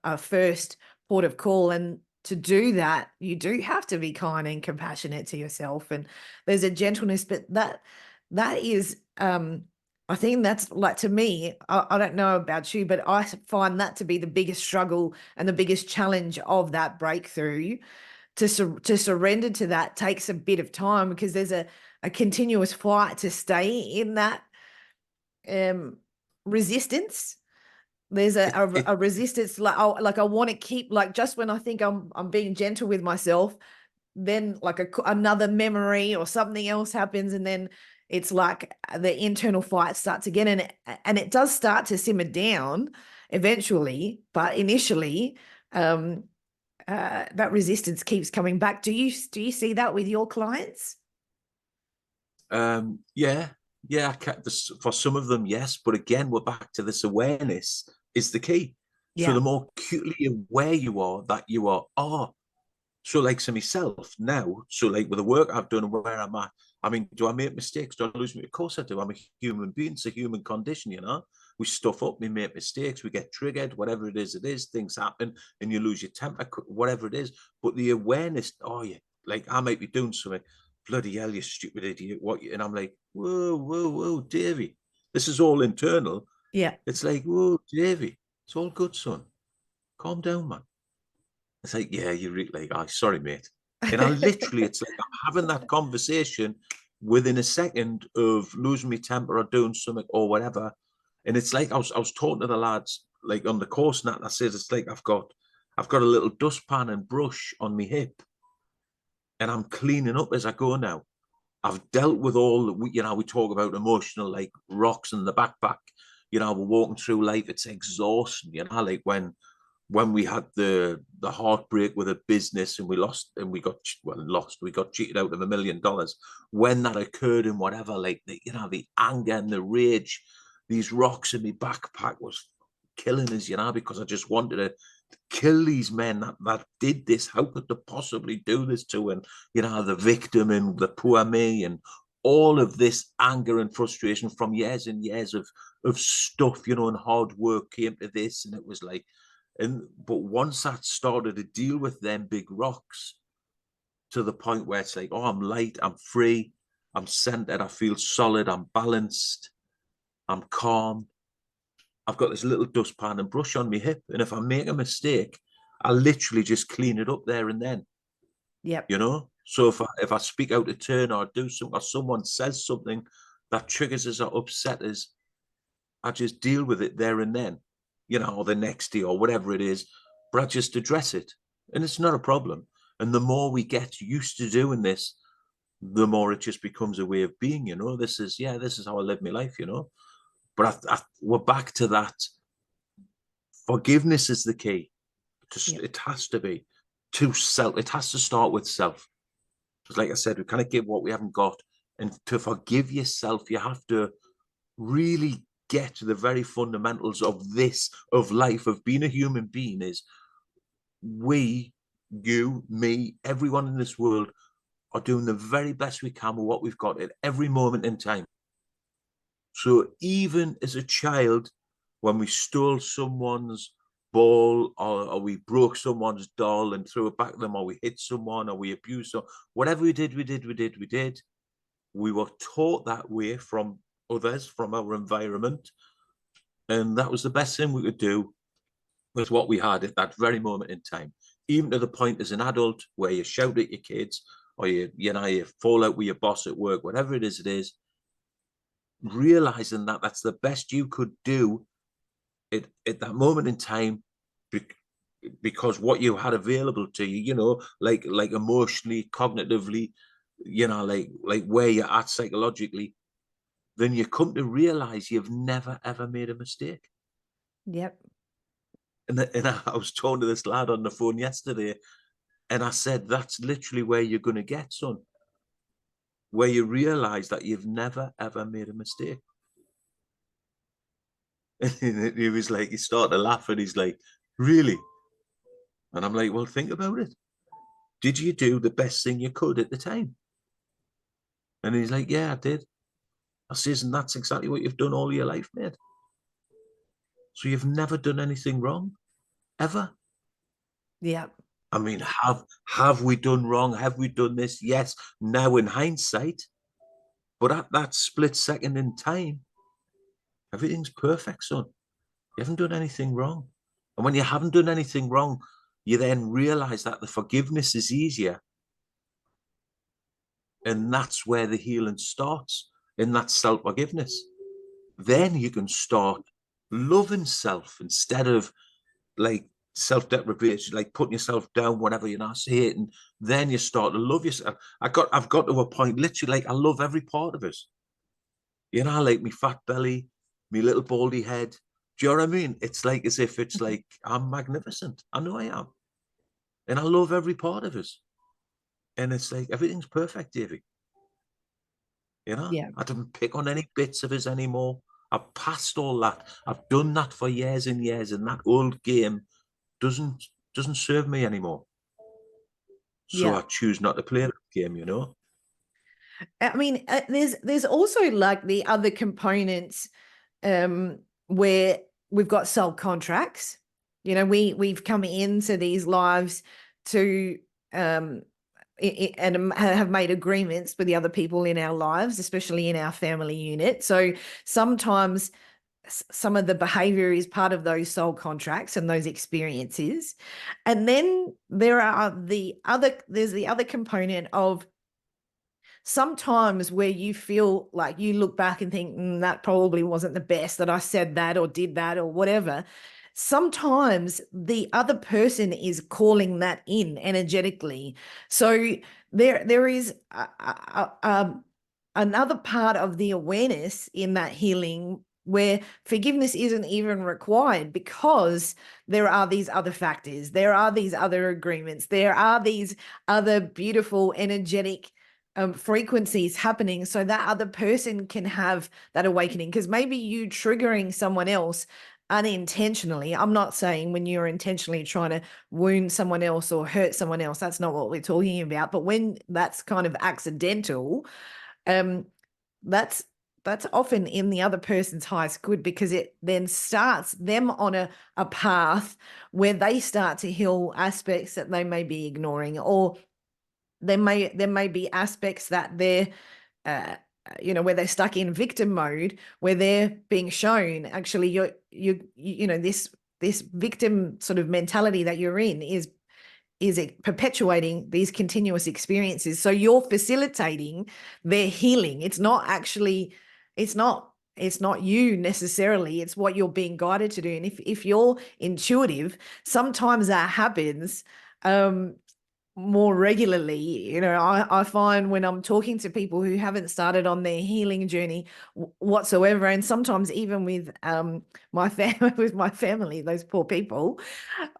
a first port of call. And to do that, you do have to be kind and compassionate to yourself, and there's a gentleness, but that is, I think that's, like, to me, I don't know about you, but I find that to be the biggest struggle and the biggest challenge of that breakthrough. To surrender to that takes a bit of time because there's a continuous fight to stay in that um resistance. There's it, a it, resistance, like I want to keep, like, just when I think I'm being gentle with myself, then like another memory or something else happens, and then it's like the internal fight starts again, and it does start to simmer down eventually, but initially that resistance keeps coming back. Do you see that with your clients? yeah, yeah. For some of them, yes, but again, we're back to this awareness is the key. So Yeah. the more acutely aware you are that you are, so like to myself now, so like with the work I've done and where I'm at, I mean, do I make mistakes? Do I lose me? Of course I do. I'm a human being. It's a human condition, you know. We stuff up, we make mistakes, we get triggered, whatever it is, things happen and you lose your temper, whatever it is. But the awareness, yeah, like I might be doing something, bloody hell, you stupid idiot, and I'm like, whoa, whoa, whoa, Davy. This is all internal. Yeah. It's like, whoa, Davy, it's all good, son. Calm down, man. It's like, yeah, you're like, sorry, mate. And I literally, it's like I'm having that conversation within a second of losing my temper or doing something or whatever. And it's like I was talking to the lads like on the course, and that I said it's like I've got a little dustpan and brush on my hip, and I'm cleaning up as I go now. I've dealt with all the, we talk about emotional like rocks in the backpack. We're walking through life. It's exhausting. Like when we had the heartbreak with a business and we lost and we got cheated out of $1 million. When that occurred and whatever, like the anger and the rage, these rocks in my backpack was killing us, because I just wanted to kill these men that did this. How could they possibly do this to? And the victim and the poor me and all of this anger and frustration from years and years of stuff, and hard work came to this, and it was like, but once I started to deal with them big rocks to the point where it's like, I'm light, I'm free, I'm centered, I feel solid, I'm balanced, I'm calm. I've got this little dustpan and brush on my hip, and if I make a mistake, I literally just clean it up there and then. Yep. So if I speak out of turn or do something or someone says something that triggers us or upsets us, I just deal with it there and then, or the next day or whatever it is, but I just address it. And it's not a problem. And the more we get used to doing this, the more it just becomes a way of being, you know. This is how I live my life, you know. But we're back to that. Forgiveness is the key. It has to be to self. It has to start with self. Because, like I said, we kind of give what we haven't got, and to forgive yourself, you have to really get to the very fundamentals of this, of life, of being a human being. Is we, you, me, everyone in this world are doing the very best we can with what we've got at every moment in time. So even as a child, when we stole someone's ball, or we broke someone's doll and threw it back at them, or we hit someone, or we abused them, whatever we did, we were taught that way from others, from our environment. And that was the best thing we could do with what we had at that very moment in time. Even to the point as an adult where you shout at your kids, or you fall out with your boss at work, whatever it is, realizing that that's the best you could do at that moment in time, because what you had available to you, you know, like emotionally, cognitively, you know, like where you're at psychologically, then you come to realize you've never ever made a mistake. Yep. And I was talking to this lad on the phone yesterday, and I said, that's literally where you're going to get, son, where you realize that you've never ever made a mistake. And he was like, he started to laugh, and he's like, really? And I'm like, well, think about it. Did you do the best thing you could at the time? And he's like, yeah, I did. I says, and that's exactly what you've done all your life, mate. So you've never done anything wrong, ever. Yeah. I mean, have we done wrong? Have we done this? Yes, now in hindsight. But at that split second in time, everything's perfect, son. You haven't done anything wrong. And when you haven't done anything wrong, you then realize that the forgiveness is easier. And that's where the healing starts, in that self-forgiveness. Then you can start loving self instead of like self-deprivation, like putting yourself down whenever you're not it. And then you start to love yourself. I've got to a point, literally, like I love every part of it. You know, I like me fat belly, me little baldy head. Do you know what I mean? It's like as if it's like I'm magnificent. I know I am. And I love every part of it. And it's like everything's perfect, Davy. You know, Yeah. I don't pick on any bits of us anymore. I've passed all that. I've done that for years and years, and that old game doesn't serve me anymore. So Yeah. I choose not to play that game, you know. I mean, there's also like the other components where we've got soul contracts. You know, we've come into these lives to and have made agreements with the other people in our lives, especially in our family unit. So sometimes some of the behavior is part of those soul contracts and those experiences. And then there's the other component of sometimes where you feel like you look back and think, that probably wasn't the best that I said that or did that or whatever. Sometimes the other person is calling that in energetically. So there is another part of the awareness in that healing where forgiveness isn't even required, because there are these other factors, there are these other agreements, there are these other beautiful energetic frequencies happening, so that other person can have that awakening. Because maybe you triggering someone else unintentionally. I'm not saying when you're intentionally trying to wound someone else or hurt someone else, that's not what we're talking about. But when that's kind of accidental, that's often in the other person's highest good, because it then starts them on a path where they start to heal aspects that they may be ignoring, or there may be aspects that they're where they're stuck in victim mode, where they're being shown actually you know this victim sort of mentality that you're in is perpetuating these continuous experiences. So you're facilitating their healing. It's not you necessarily, it's what you're being guided to do. And if you're intuitive, sometimes that happens more regularly. You know, I find when I'm talking to people who haven't started on their healing journey whatsoever, and sometimes even with my family, with my family, those poor people,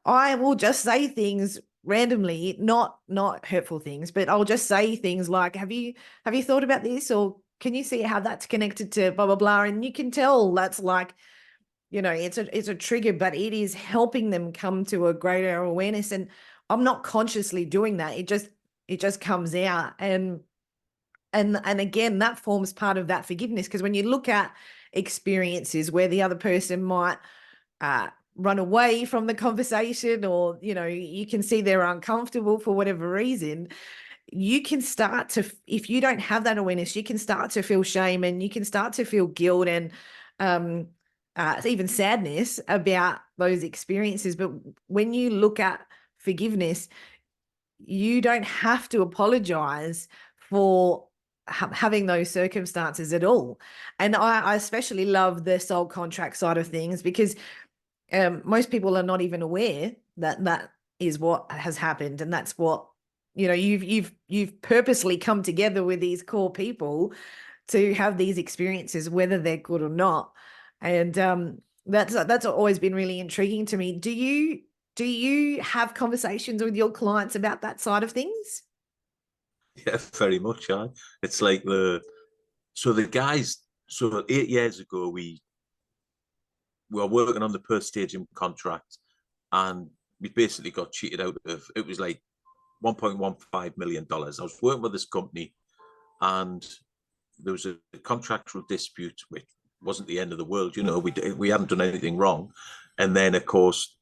I will just say things randomly, not hurtful things, but I'll just say things like, have you thought about this? Or can you see how that's connected to blah blah blah? And you can tell that's like, you know, it's a trigger, but it is helping them come to a greater awareness. And I'm not consciously doing that. It just comes out. And again, that forms part of that forgiveness. Because when you look at experiences where the other person might run away from the conversation, or, you know, you can see they're uncomfortable for whatever reason, you can start to, if you don't have that awareness, you can start to feel shame, and you can start to feel guilt, and even sadness about those experiences. But when you look at forgiveness, you don't have to apologize for having those circumstances at all. And I especially love the soul contract side of things, because most people are not even aware that that is what has happened, and that's what, you know, you've purposely come together with these core people to have these experiences, whether they're good or not. And that's always been really intriguing to me. Do you have conversations with your clients about that side of things? Yeah, very much. It's like the guys. So 8 years ago, we were working on the per staging contract, and we basically got cheated out of. It was like $1.15 million. I was working with this company, and there was a contractual dispute, which wasn't the end of the world. You know, we hadn't done anything wrong, and then of course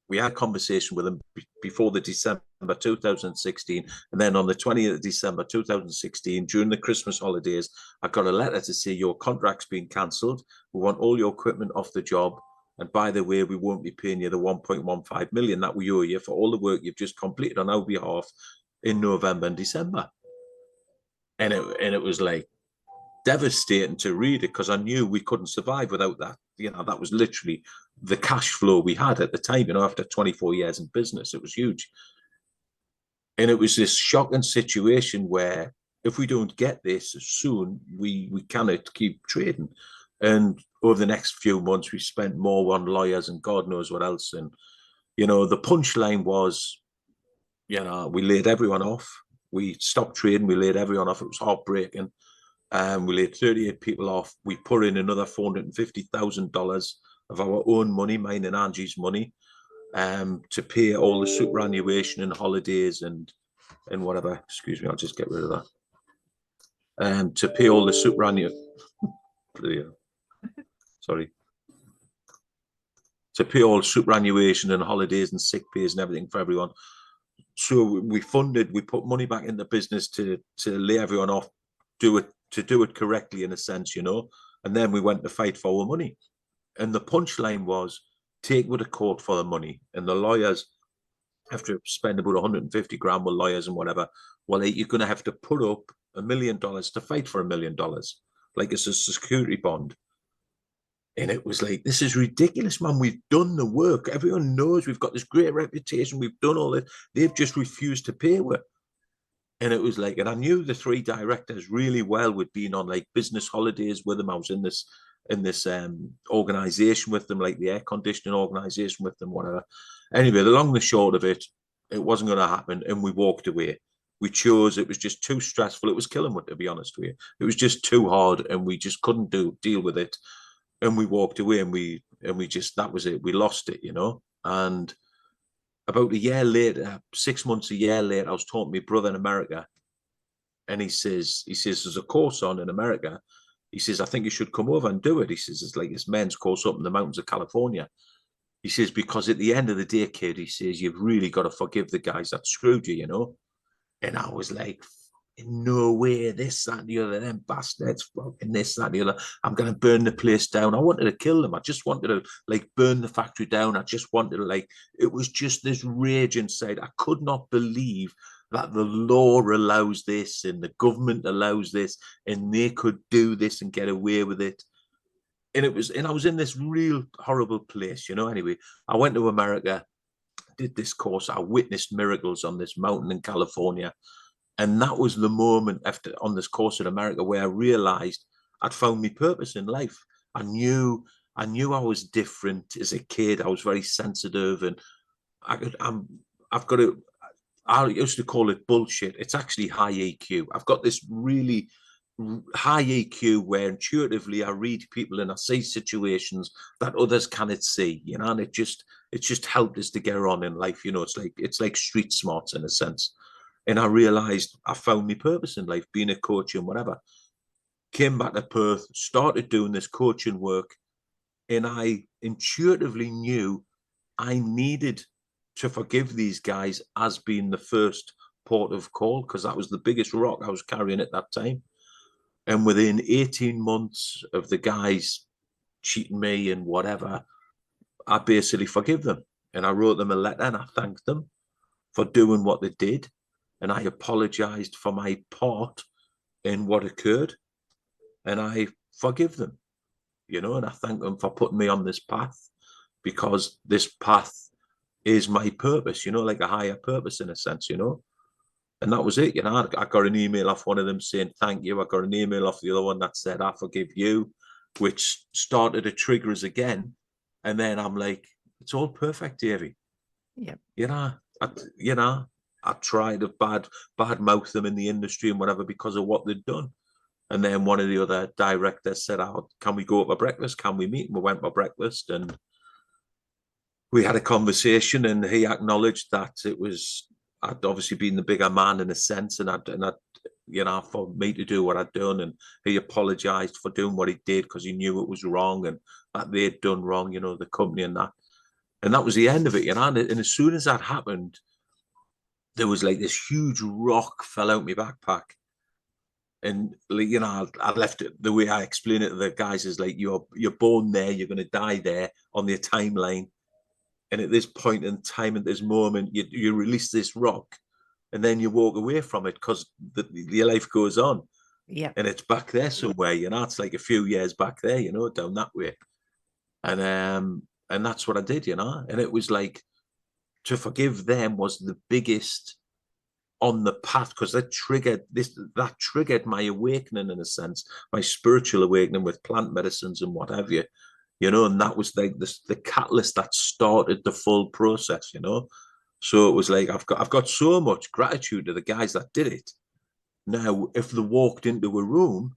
we had a conversation with them before the December 2016, and then on the 20th of December 2016, during the Christmas holidays, I got a letter to say your contract's been cancelled. We want all your equipment off the job, and by the way, we won't be paying you the 1.15 million that we owe you for all the work you've just completed on our behalf in November and December. And it was like devastating to read it, because I knew we couldn't survive without that. You know, that was literally the cash flow we had at the time. You know, after 24 years in business, it was huge. And it was this shocking situation where if we don't get this soon, we cannot keep trading. And over the next few months, we spent more on lawyers and God knows what else. And, you know, the punchline was, you know, we laid everyone off. We stopped trading. We laid everyone off. It was heartbreaking. We laid 38 people off. We put in another $450,000 of our own money, mine and Angie's money, to pay all the superannuation and holidays and whatever. Excuse me, I'll just get rid of that. To pay all the superannuation. Sorry. To pay all superannuation and holidays and sick pays and everything for everyone. So we put money back in the business to lay everyone off, do it correctly in a sense, you know. And then we went to fight for our money. And the punchline was, take me to court for the money. And the lawyers have to spend about 150 grand with lawyers and whatever. Well, you're going to have to put up $1 million to fight for $1 million, like it's a security bond. And it was like, this is ridiculous, man. We've done the work. Everyone knows we've got this great reputation. We've done all this. They've just refused to pay us. And it was like, and I knew the three directors really well. We'd been on like business holidays with them. I was in this organization with them, like the air conditioning organization with them, whatever. Anyway, the long and the short of it, it wasn't going to happen. And we walked away. We chose, it was just too stressful. It was killing me, to be honest with you. It was just too hard, and we just couldn't deal with it. And we walked away, and we just, that was it. We lost it, you know. And about a year later, 6 months, a year later, I was talking to my brother in America, and he says, there's a course on in America. He says, I think you should come over and do it. He says, it's like this men's course up in the mountains of California. He says, because at the end of the day, kid, he says, you've really got to forgive the guys that screwed you, you know. And I was like, no way, this, that, and the other, them bastards, fucking this, that, and the other. I'm going to burn the place down. I wanted to kill them. I just wanted to, like, burn the factory down. I just wanted to, like, it was just this rage inside. I could not believe that the law allows this and the government allows this and they could do this and get away with it. And I was in this real horrible place, you know. Anyway, I went to America. did this course. I witnessed miracles on this mountain in California. And that was the moment after on this course in America where I realized I'd found my purpose in life. I knew I was different as a kid. I was very sensitive, and I've got to. I used to call it bullshit. It's actually high EQ. I've got this really high EQ where intuitively I read people and I see situations that others cannot see, and it's just helped us to get on in life. It's like street smarts in a sense. And I realized I found my purpose in life, being a coach and whatever. Came back to Perth, started doing this coaching work, and I intuitively knew I needed to forgive these guys as being the first port of call, because that was the biggest rock I was carrying at that time. And within 18 months of the guys cheating me and whatever, I basically forgive them. And I wrote them a letter and I thanked them for doing what they did. And I apologized for my part in what occurred. And I forgive them, and I thank them for putting me on this path, because this path is my purpose, like a higher purpose in a sense, And that was it, I got an email off one of them saying thank you. I got an email off the other one that said I forgive you, which started to trigger us again. And then I'm like, it's all perfect, Davy. Yeah. I tried to bad mouth them in the industry and whatever because of what they'd done. And then one of the other directors said, oh, can we go for breakfast? Can we meet? And we went for breakfast and we had a conversation, and he acknowledged that I'd obviously been the bigger man in a sense, and for me to do what I'd done. And he apologized for doing what he did because he knew it was wrong and that they'd done wrong, the company and that. And that was the end of it, And as soon as that happened, there was like this huge rock fell out my backpack. And I left it the way I explain it to the guys is like you're born there, you're going to die there on their timeline. And at this point in time, at this moment, you release this rock, and then you walk away from it because your life goes on. Yeah. And it's back there somewhere, It's like a few years back there, down that way. And that's what I did, And it was like to forgive them was the biggest on the path, because that triggered my awakening in a sense, my spiritual awakening with plant medicines and what have you, and that was like the catalyst that started the full process, So it was like I've got so much gratitude to the guys that did it. Now, if they walked into a room,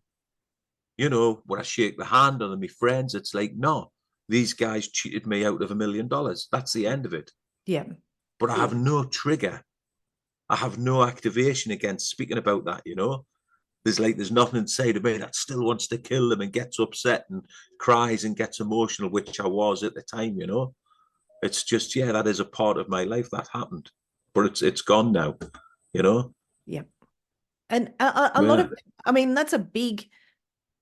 when I shake the hand of my friends, it's like, no, these guys cheated me out of $1 million. That's the end of it. Yeah. But I have no trigger. I have no activation against speaking about that, There's nothing inside of me that still wants to kill them and gets upset and cries and gets emotional, which I was at the time, It's just, that is a part of my life that happened, but it's gone now, Yeah. And a lot of, I mean, that's a big,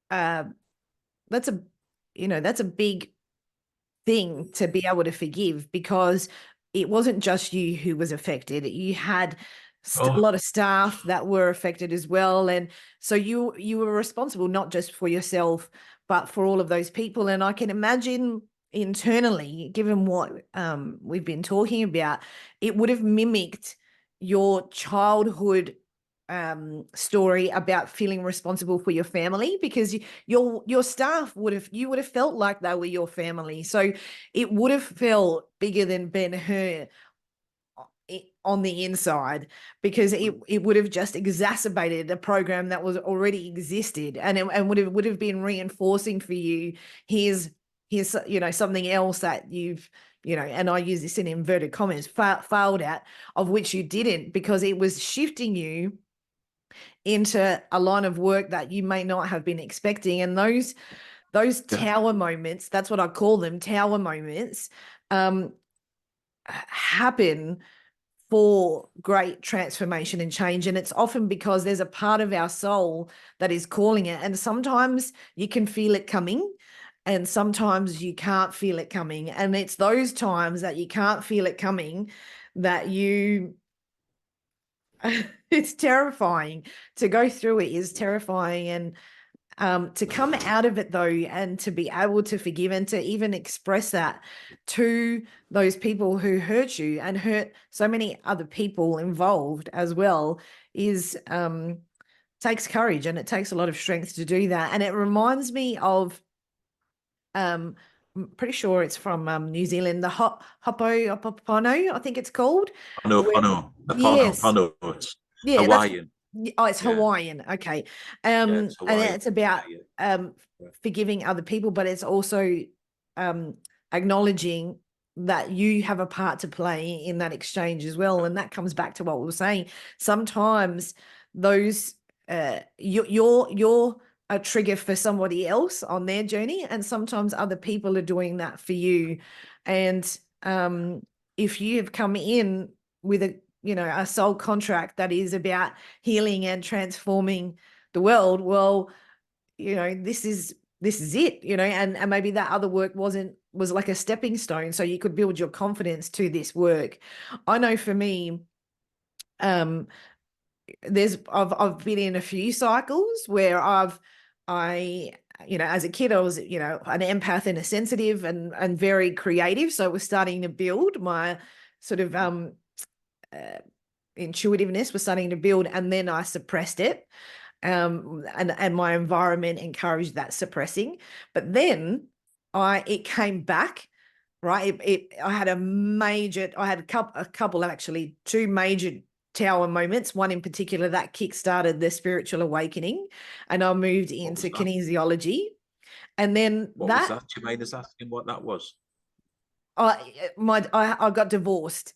that's a big thing to be able to forgive, because it wasn't just you who was affected. You had a lot of staff that were affected as well. And so you were responsible not just for yourself, but for all of those people. And I can imagine internally, given what we've been talking about, it would have mimicked your childhood story about feeling responsible for your family, because your staff would have felt like they were your family. So it would have felt bigger than Ben-Hur on the inside, because it would have just exacerbated a program that was already existed, and would have been reinforcing for you. Here's something else that you've, and I use this in inverted commas, failed at, of which you didn't, because it was shifting you into a line of work that you may not have been expecting. And those tower moments, that's what I call them, tower moments, happen for great transformation and change. And it's often because there's a part of our soul that is calling it. And sometimes you can feel it coming, and sometimes you can't feel it coming. And it's those times that you can't feel it coming that it's terrifying. To go through it is terrifying. To come out of it though, and to be able to forgive and to even express that to those people who hurt you and hurt so many other people involved as well, is takes courage, and it takes a lot of strength to do that. And it reminds me of I'm pretty sure it's from New Zealand, the Hoponopono, I think it's called. Where, yes, It's yeah, that's Hawaiian. it's Yeah, Hawaiian. Okay. yeah, it's And Hawaiian. it's about Yeah. forgiving other people, but it's also acknowledging that you have a part to play in that exchange as well. And that comes back to what we were saying. Sometimes those you're a trigger for somebody else on their journey, and sometimes other people are doing that for you. And if you have come in with a soul contract that is about healing and transforming the world, well, this is it, and maybe that other work was like a stepping stone, so you could build your confidence to this work. I know for me, I've been in a few cycles where as a kid, I was, an empath and a sensitive and very creative. So I was starting to build my sort of intuitiveness was starting to build, and then I suppressed it. And my environment encouraged that suppressing. But then it came back, right? I had a couple of actually two major tower moments, one in particular that kickstarted the spiritual awakening, and I moved into kinesiology. And then what was that? Do you mind us asking what that was? I got divorced.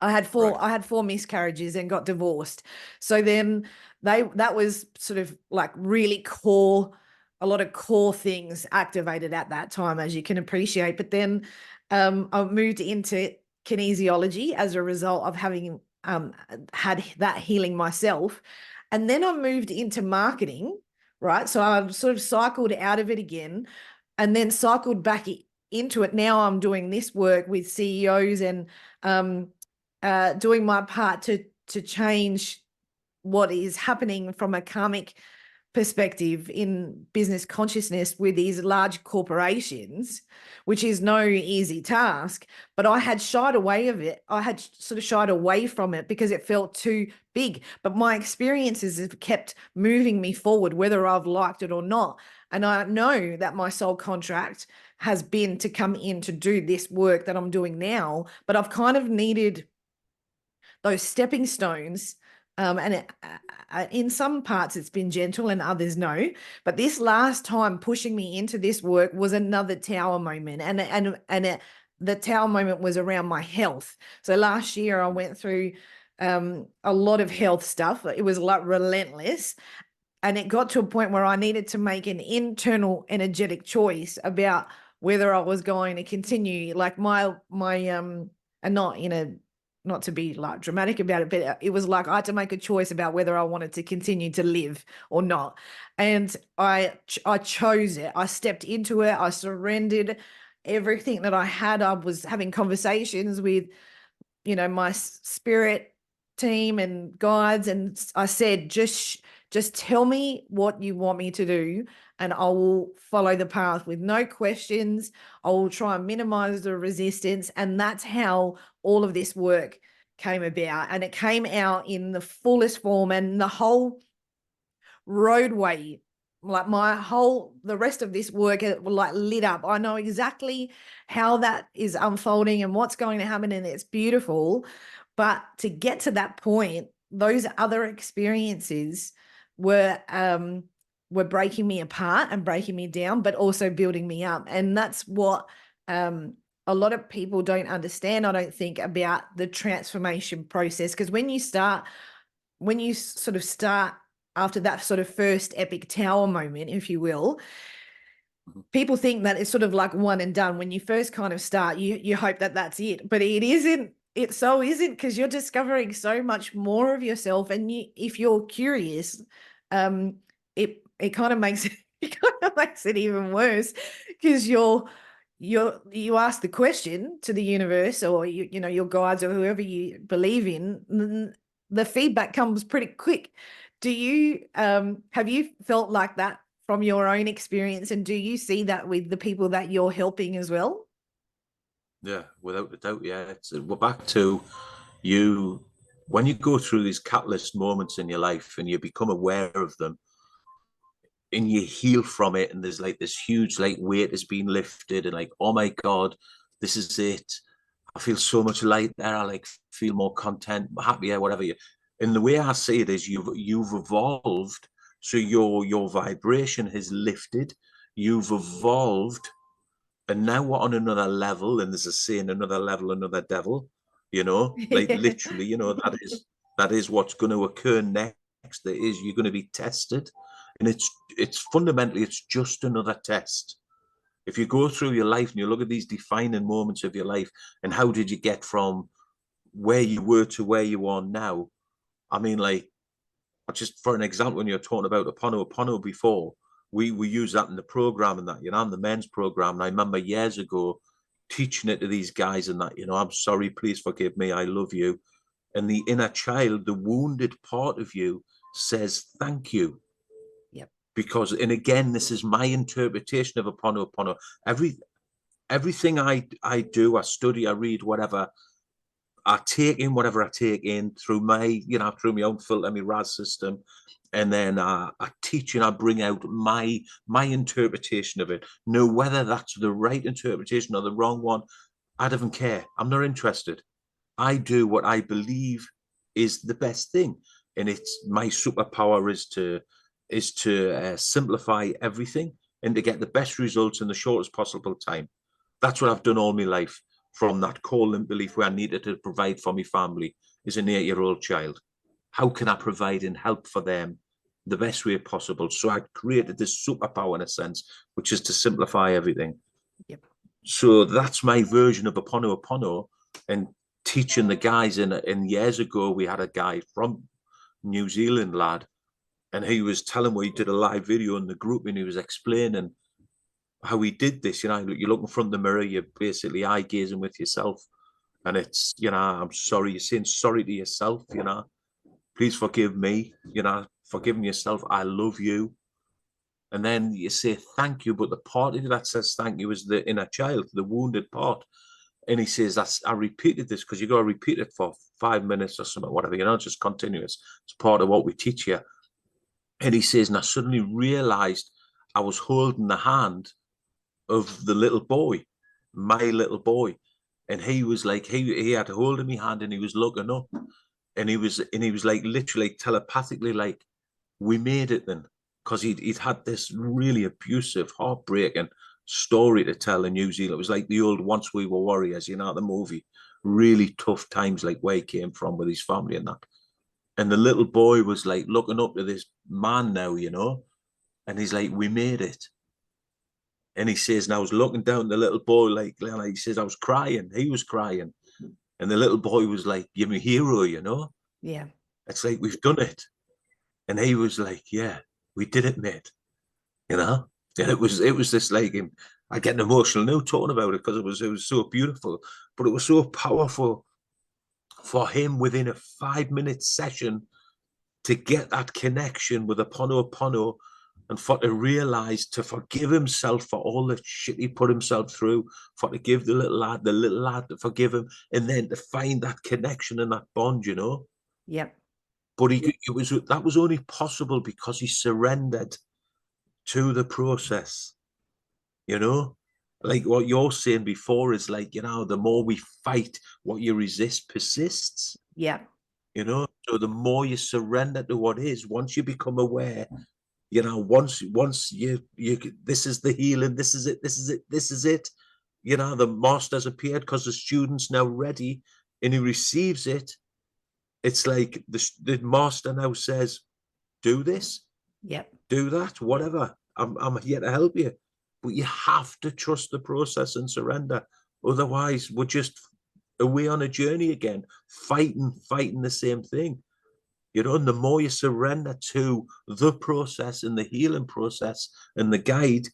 I had four Right. miscarriages and got divorced. So then that was sort of like really core, a lot of core things activated at that time, as you can appreciate. But then I moved into kinesiology as a result of having had that healing myself. And then I moved into marketing, right? So I've sort of cycled out of it again and then cycled back into it. Now I'm doing this work with CEOs and doing my part to change what is happening from a karmic perspective in business consciousness with these large corporations, which is no easy task. But I had shied away of it. I had sort of shied away from it because it felt too big. But my experiences have kept moving me forward, whether I've liked it or not. And I know that my soul contract has been to come in to do this work that I'm doing now, but I've kind of needed those stepping stones. And in some parts it's been gentle and others no. But this last time pushing me into this work was another tower moment. The tower moment was around my health. So last year I went through a lot of health stuff. It was like relentless. And it got to a point where I needed to make an internal energetic choice about whether I was going to continue like my and not to be like dramatic about it, but it was like I had to make a choice about whether I wanted to continue to live or not. And I chose it. I stepped into it. I surrendered everything that I had. I was having conversations with, my spirit team and guides. And I said, just tell me what you want me to do, and I will follow the path with no questions. I will try and minimize the resistance. And that's how all of this work came about. And it came out in the fullest form, and the whole roadway, like the rest of this work, it like lit up. I know exactly how that is unfolding and what's going to happen, and it's beautiful. But to get to that point, those other experiences were breaking me apart and breaking me down, but also building me up. And that's what a lot of people don't understand, I don't think, about the transformation process. Because when you sort of start after that sort of first epic tower moment, if you will, people think that it's sort of like one and done. When you first kind of start, you hope that that's it, but it isn't. It so isn't, because you're discovering so much more of yourself. And if you're curious, it kind of makes it even worse, because you ask the question to the universe, or your guides or whoever you believe in, the feedback comes pretty quick. Do you have you felt like that from your own experience, and do you see that with the people that you're helping as well? Yeah, without a doubt. Yeah, we're back to you when you go through these catalyst moments in your life and you become aware of them and you heal from it, and there's like this huge like weight has been lifted, and like, oh my God, this is it. I feel so much lighter. I like feel more content, happier, whatever you. And the way I see it is you've evolved, so your vibration has lifted. You've evolved, and now we're on another level. And there's a saying, another level, another devil. You know, like literally, you know, that is what's going to occur next. That is, you're going to be tested, and it's fundamentally it's just another test. If you go through your life and you look at these defining moments of your life and how did you get from where you were to where you are now, I mean, like, just for an example, when you're talking about Apono before, we use that in the program and that, you know, in the men's program. And I remember years ago teaching it to these guys and that, you know, I'm sorry, please forgive me, I love you. And the inner child, the wounded part of you says, thank you. Because, and again, this is my interpretation of Apono. Everything I do, I study, I read, whatever, I take in whatever I take in through my, you know, through my own filter, my RAS system, and then I teach and I bring out my interpretation of it. Know whether that's the right interpretation or the wrong one, I don't care. I'm not interested. I do what I believe is the best thing, and it's my superpower is to simplify everything and to get the best results in the shortest possible time. That's what I've done all my life, from that core limp belief where I needed to provide for my family as an 8-year-old child. How can I provide and help for them the best way possible? So I created this superpower in a sense, which is to simplify everything. So that's my version of Apono, and teaching the guys. And years ago, we had a guy from New Zealand, lad, and he was telling me, he did a live video in the group, and he was explaining how he did this. You know, you look in front of the mirror, you're basically eye gazing with yourself, and it's, you know, I'm sorry, you're saying sorry to yourself, you know, please forgive me, you know, forgiving yourself, I love you. And then you say thank you, but the part of you that says thank you is the inner child, the wounded part. And he says, I repeated this because you got to repeat it for 5 minutes or something, whatever, you know, it's just continuous. It's part of what we teach you. And he says, and I suddenly realized I was holding the hand of the little boy, my little boy. And he was like, he had a hold of my hand and he was looking up. And he was like literally telepathically like, we made it then. Because he'd had this really abusive, heartbreaking story to tell in New Zealand. It was like the old Once We Were Warriors, you know, the movie. Really tough times, like where he came from with his family and that. And the little boy was like looking up to this man now, you know, and he's like, we made it. And he says, and I was looking down at the little boy, like he says, I was crying. He was crying. And the little boy was like, you're my hero, you know? Yeah. It's like, we've done it. And he was like, yeah, we did it, mate. You know? And it was this like, I get emotional now talking about it because it was so beautiful, but it was so powerful for him within a 5-minute session to get that connection with Apono, and for to realize, to forgive himself for all the shit he put himself through, for to give the little lad to forgive him, and then to find that connection and that bond, you know. But that was only possible because he surrendered to the process, you know. Like what you're saying before is like, you know, the more we fight, what you resist persists. You know, so the more you surrender to what is, once you become aware, you know, once you this is the healing, this is it. You know, the master's appeared because the student's now ready and he receives it. It's like the master now says, do this, do that, whatever. I'm here to help you. But you have to trust the process and surrender. Otherwise, we're just away on a journey again, fighting the same thing. You know, and the more you surrender to the process and the healing process and the guide,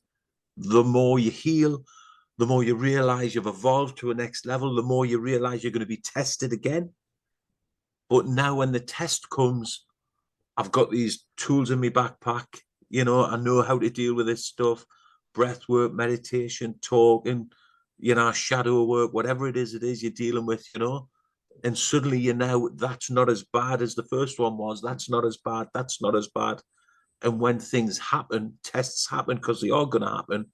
the more you heal, the more you realize you've evolved to a next level, the more you realize you're going to be tested again. But now when the test comes, I've got these tools in my backpack, you know, I know how to deal with this stuff, breath work, meditation, talking, you know, shadow work, whatever it is you're dealing with, you know. And suddenly you know that's not as bad as the first one was. That's not as bad. That's not as bad. And when things happen, tests happen, because they are going to happen,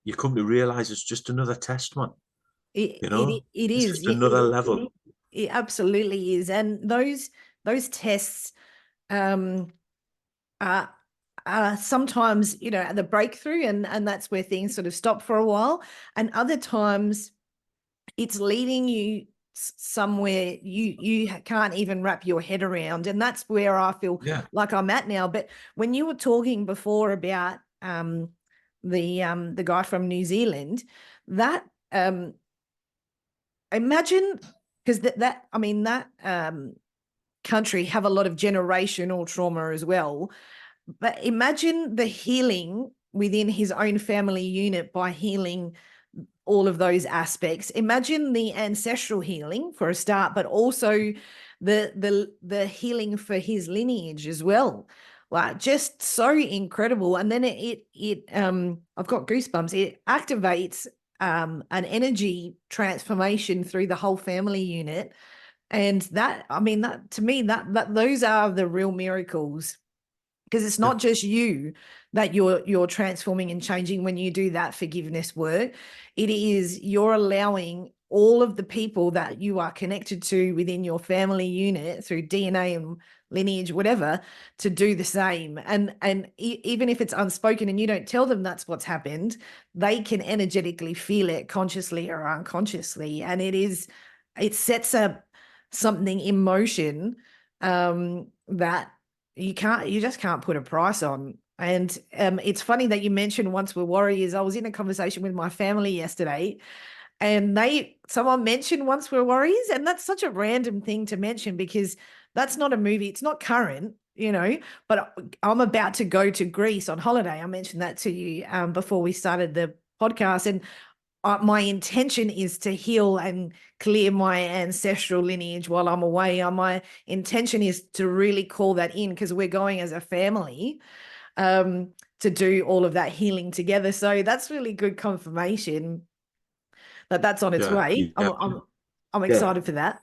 you come to realize it's just another test, man. It, You it, know, it it's is. just another level. It absolutely is. And those tests um, are, are sometimes, you know, the breakthrough, and that's where things sort of stop for a while. And other times it's leading you somewhere you can't even wrap your head around. And that's where I feel like I'm at now. But when you were talking before about the guy from New Zealand, that imagine, because that I mean that country have a lot of generational trauma as well. But imagine the healing within his own family unit by healing all of those aspects. Imagine the ancestral healing for a start, but also the healing for his lineage as well. Like, just so incredible. And then it I've got goosebumps. It activates an energy transformation through the whole family unit. And that, I mean, that to me, that those are the real miracles, because it's not just you that you're transforming and changing when you do that forgiveness work. It is, you're allowing all of the people that you are connected to within your family unit through DNA and lineage, whatever, to do the same. And even if it's unspoken and you don't tell them that's what's happened, they can energetically feel it consciously or unconsciously. And it sets up something in motion that you just can't put a price on. And it's funny that you mentioned once we're warriors. I was in a conversation with my family yesterday, and someone mentioned once we're warriors, and that's such a random thing to mention, because that's not a movie. It's not current, you know, but I'm about to go to Greece on holiday. I mentioned that to you before we started the podcast. And my intention is to heal and clear my ancestral lineage while I'm away. My intention is to really call that in, because we're going as a family to do all of that healing together. So that's really good confirmation that that's on its way. I'm excited for that.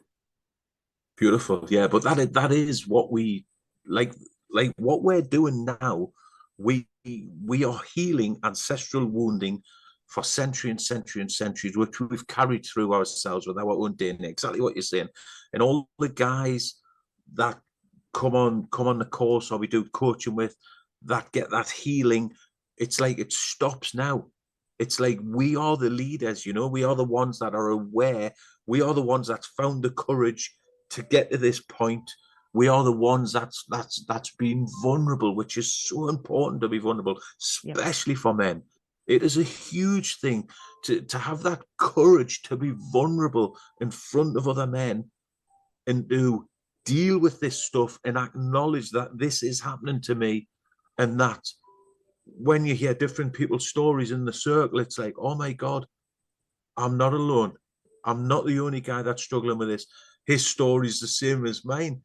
Beautiful. Yeah, but that is what we like what we're doing now. We are healing ancestral wounding for century and century and centuries, which we've carried through ourselves with our own DNA. Exactly what you're saying. And all the guys that come on the course, or we do coaching with, that get that healing, it's like it stops now. It's like we are the leaders, you know, we are the ones that are aware, we are the ones that found the courage to get to this point. We are the ones that's been vulnerable, which is so important to be vulnerable, especially for men. It is a huge thing to have that courage to be vulnerable in front of other men, and to deal with this stuff and acknowledge that this is happening to me. And that when you hear different people's stories in the circle, it's like, oh my God, I'm not alone. I'm not the only guy that's struggling with this. His story is the same as mine,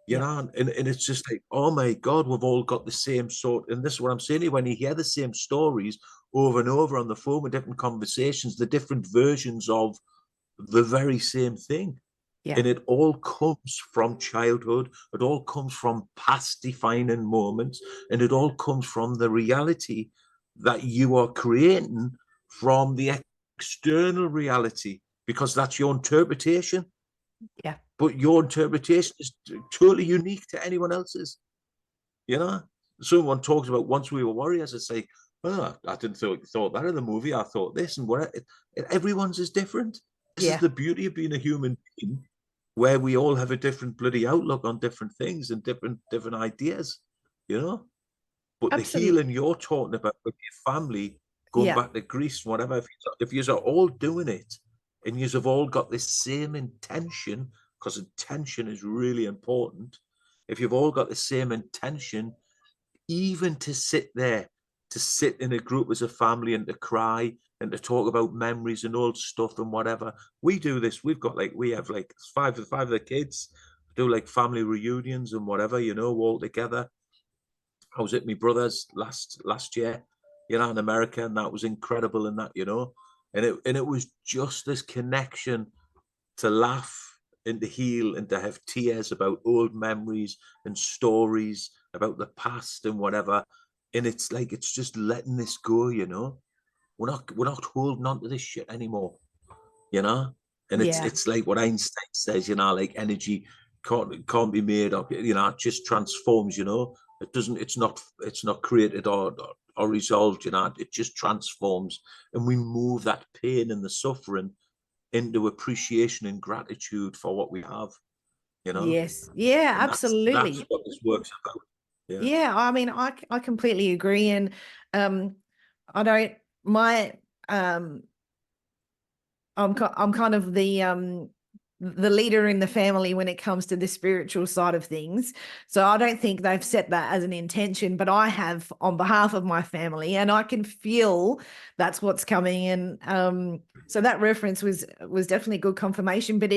you know, and it's just like, oh my God, we've all got the same sort. And this is what I'm saying to you, when you hear the same stories over and over on the phone with different conversations, the different versions of the very same thing. And it all comes from childhood. It all comes from past defining moments. And it all comes from the reality that you are creating from the external reality, because that's your interpretation. Yeah. But your interpretation is totally unique to anyone else's. You know, someone talks about once we were warriors. It's like, oh, I didn't thought that in the movie. I thought this, and what everyone's is different. This is the beauty of being a human being, where we all have a different bloody outlook on different things and different ideas, you know. But the healing you're talking about with your family, going back to Greece, whatever, if you're all doing it and you've all got this same intention, because intention is really important. If you've all got the same intention, even to sit in a group as a family and to cry and to talk about memories and old stuff and whatever. We do this. We have like five of the kids do like family reunions and whatever, you know, all together. I was at my brother's last year, you know, in America, and that was incredible, and that, you know, and it was just this connection to laugh and to heal and to have tears about old memories and stories about the past and whatever. And it's like, it's just letting this go, you know. We're not holding on to this shit anymore, you know. And Yeah. it's like what Einstein says, you know, like energy can't be made up, you know, it just transforms, you know. It's not created or resolved, you know, it just transforms. And we move that pain and the suffering into appreciation and gratitude for what we have, you know. Yes. Yeah, And that's absolutely. what this work's about. Yeah. Yeah, I mean, I completely agree. And I don't my I'm kind of the leader in the family when it comes to the spiritual side of things. So I don't think they've set that as an intention, but I have on behalf of my family, and I can feel that's what's coming. And so that reference was definitely good confirmation. But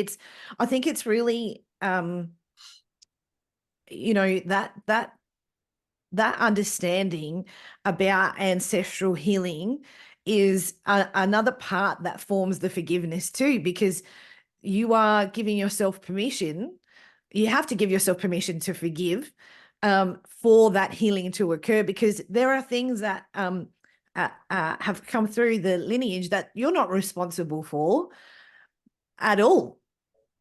I think it's really you know, that understanding about ancestral healing is another part that forms the forgiveness too, because you are giving yourself permission. You have to give yourself permission to forgive for that healing to occur, because there are things that have come through the lineage that you're not responsible for at all.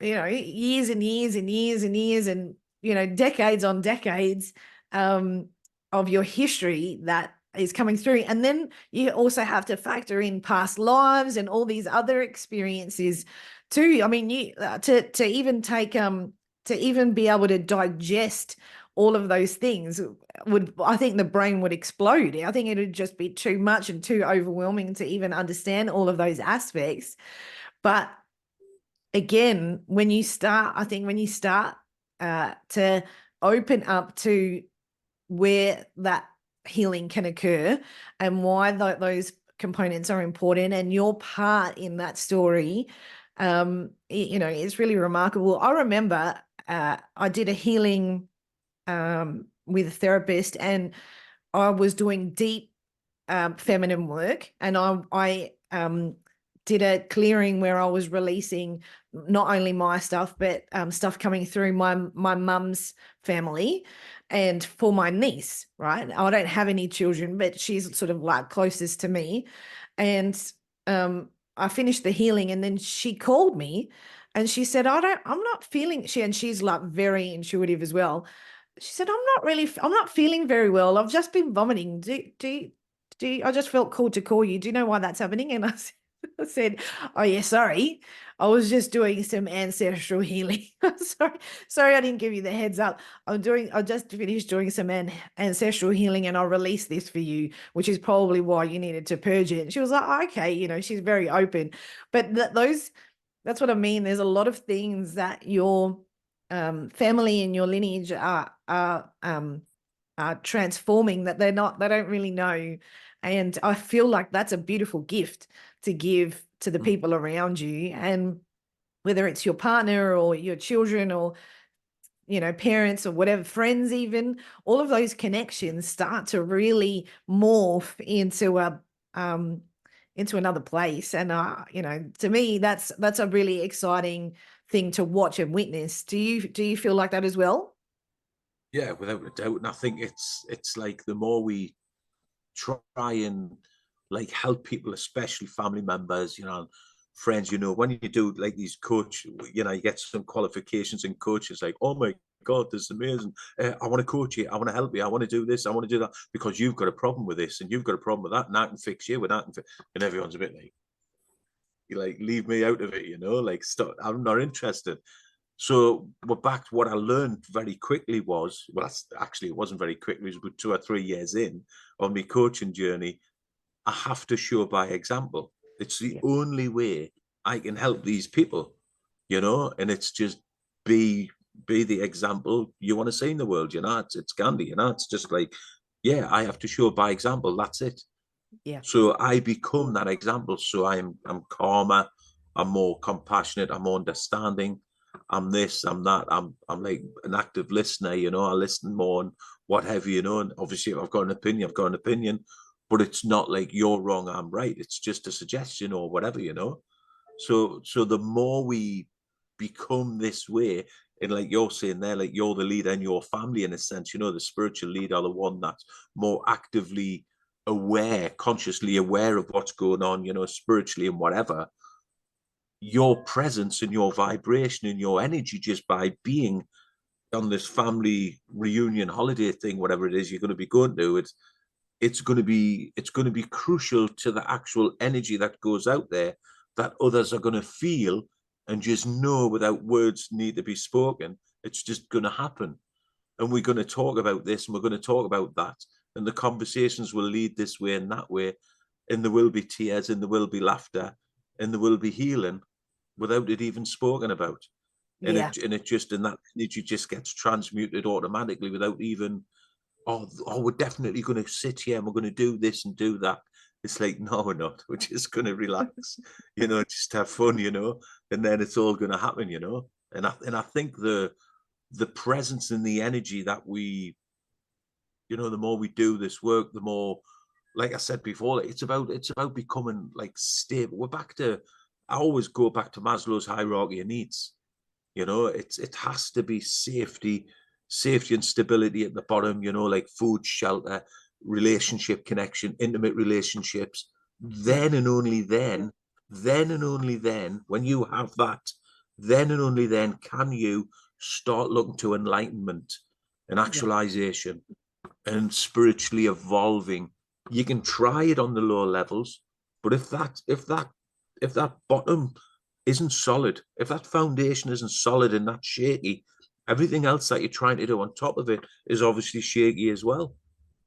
You know, years and years and years and years and, you know, decades on decades of your history that is coming through. And then you also have to factor in past lives and all these other experiences too. I mean, you to even take to even be able to digest all of those things I think the brain would explode. I think it would just be too much and too overwhelming to even understand all of those aspects. But again, I think when you start to open up to where that healing can occur and why those components are important and your part in that story, you know, it's really remarkable. I remember I did a healing with a therapist, and I was doing deep feminine work, and I did a clearing where I was releasing not only my stuff, but stuff coming through my mum's family and for my niece, right? I don't have any children, but she's sort of like closest to me. And I finished the healing, and then she called me and she said, I'm not feeling, she's like very intuitive as well. She said, I'm not feeling very well. I've just been vomiting. I just felt called to call you. Do you know why that's happening? And I said, oh yeah, sorry. I was just doing some ancestral healing. Sorry, I didn't give you the heads up. I just finished doing some ancestral healing, and I'll release this for you, which is probably why you needed to purge it. And she was like, oh, okay, you know, she's very open. But that's what I mean. There's a lot of things that your family and your lineage are transforming that they don't really know. And I feel like that's a beautiful gift to give to the people around you. And whether it's your partner or your children or, you know, parents or whatever, friends even, all of those connections start to really morph into another place. And you know, to me, that's a really exciting thing to watch and witness. Do you feel like that as well? Yeah, without a doubt. And I think it's like the more we try and like help people, especially family members, you know, friends, you know, when you do like these coach, you know, you get some qualifications in coaches like, oh my God, this is amazing. I want to coach you. I want to help you. I want to do this. I want to do that because you've got a problem with this and you've got a problem with that, and I can fix you with that. And everyone's a bit like, you like, leave me out of it, you know, like, stop. I'm not interested. So we're back to what I learned very quickly was, well, actually, it wasn't very quickly, it was about 2 or 3 years in on my coaching journey. I have to show by example. It's the only way I can help these people, you know, and it's just be the example you want to see in the world, you know. It's Gandhi, you know, it's just like, yeah, I have to show by example. That's it. Yeah. So I become that example. So I'm calmer, I'm more compassionate, I'm more understanding. I'm this, I'm that. I'm like an active listener, you know. I listen more and what have you, you know. And obviously, if I've got an opinion, I've got an opinion. But it's not like you're wrong, I'm right. It's just a suggestion or whatever, you know. So the more we become this way, and like you're saying there, like you're the leader in your family in a sense, you know, the spiritual leader, the one that's more actively aware, consciously aware of what's going on, you know, spiritually and whatever. Your presence and your vibration and your energy just by being on this family reunion holiday thing, whatever it is you're going to be going to, it's going to be crucial to the actual energy that goes out there that others are going to feel and just know without words need to be spoken. It's just going to happen. And we're going to talk about this and we're going to talk about that. And the conversations will lead this way and that way. And there will be tears and there will be laughter and there will be healing without it even spoken about. And Yeah. that energy just gets transmuted automatically without even, we're definitely going to sit here and we're going to do this and do that. It's like, no, we're not. We're just going to relax, you know, just have fun, you know, and then it's all going to happen, you know. And I think the presence and the energy that we, you know, the more we do this work, the more, like I said before, it's about becoming like stable. We're back to, I always go back to Maslow's hierarchy of needs. You know, it has to be safety and stability at the bottom, you know, like food, shelter, relationship connection, intimate relationships. Then and only then, when you have that, then and only then can you start looking to enlightenment and actualization and spiritually evolving. You can try it on the lower levels, but if that bottom isn't solid, if that foundation isn't solid and that's shaky, everything else that you're trying to do on top of it is obviously shaky as well.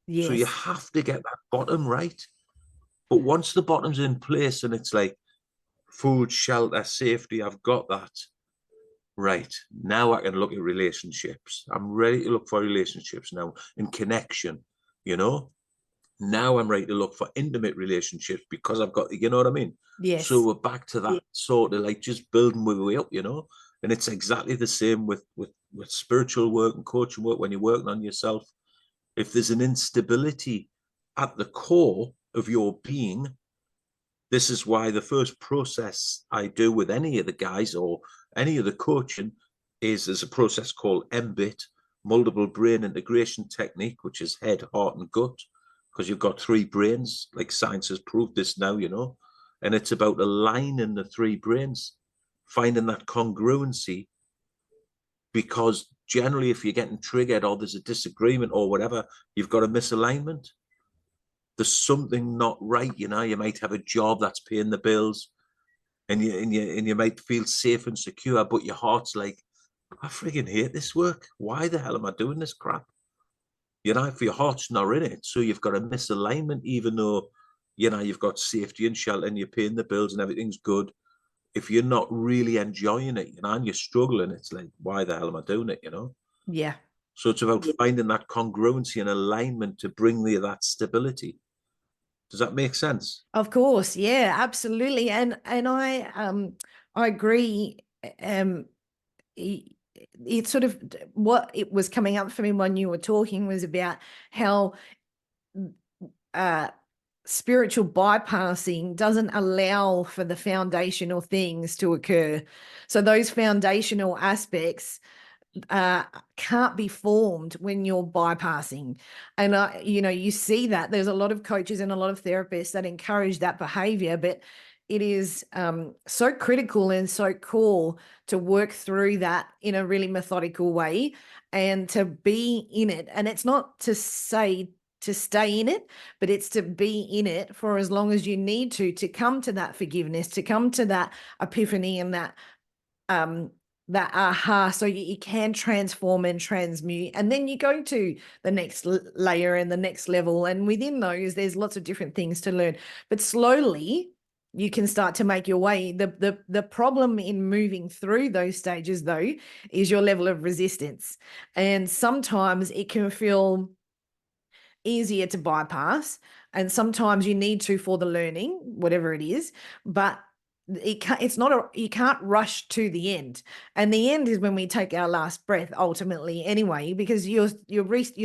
So you Yes. have to get that bottom right. But once the bottom's in place and it's like food, shelter, safety, I've got that. Right. Now I can look at relationships. I'm ready to look for relationships now and connection, you know? Now I'm ready to look for intimate relationships because I've got, you know what I mean? So Yes. we're back to that sort of like just building my way up, you know? And it's exactly the same with spiritual work and coaching work when you're working on yourself. If there's an instability at the core of your being, this is why the first process I do with any of the guys or any of the coaching is there's a process called MBIT, multiple brain integration technique, which is head, heart, and gut, because you've got three brains. Like science has proved this now, you know, and it's about aligning the three brains, finding that congruency, because generally, if you're getting triggered or there's a disagreement or whatever, you've got a misalignment. There's something not right, you know. You might have a job that's paying the bills, and you might feel safe and secure, but your heart's like, I freaking hate this work. Why the hell am I doing this crap? You know, if your heart's not in it, so you've got a misalignment, even though you know you've got safety and shelter and you're paying the bills and everything's good. If you're not really enjoying it, you know, and you're struggling, it's like, why the hell am I doing it? You know. Yeah. So it's about finding that congruency and alignment to bring that stability. Does that make sense? Of course. Yeah, absolutely. And I agree. Um it sort of what it was coming up for me when you were talking was about how uh spiritual bypassing doesn't allow for the foundational things to occur. So those foundational aspects uh, can't be formed when you're bypassing. And, you see that there's a lot of coaches and a lot of therapists that encourage that behavior, but it is so critical and so cool to work through that in a really methodical way and to be in it. And it's not to say to stay in it, but it's to be in it for as long as you need to come to that forgiveness, to come to that epiphany and that aha, so you can transform and transmute, and then you go to the next layer and the next level, and within those there's lots of different things to learn, but slowly you can start to make your way. The problem in moving through those stages though is your level of resistance, and sometimes it can feel easier to bypass, and sometimes you need to for the learning, whatever it is, but it's not you can't rush to the end, and the end is when we take our last breath ultimately anyway, because you're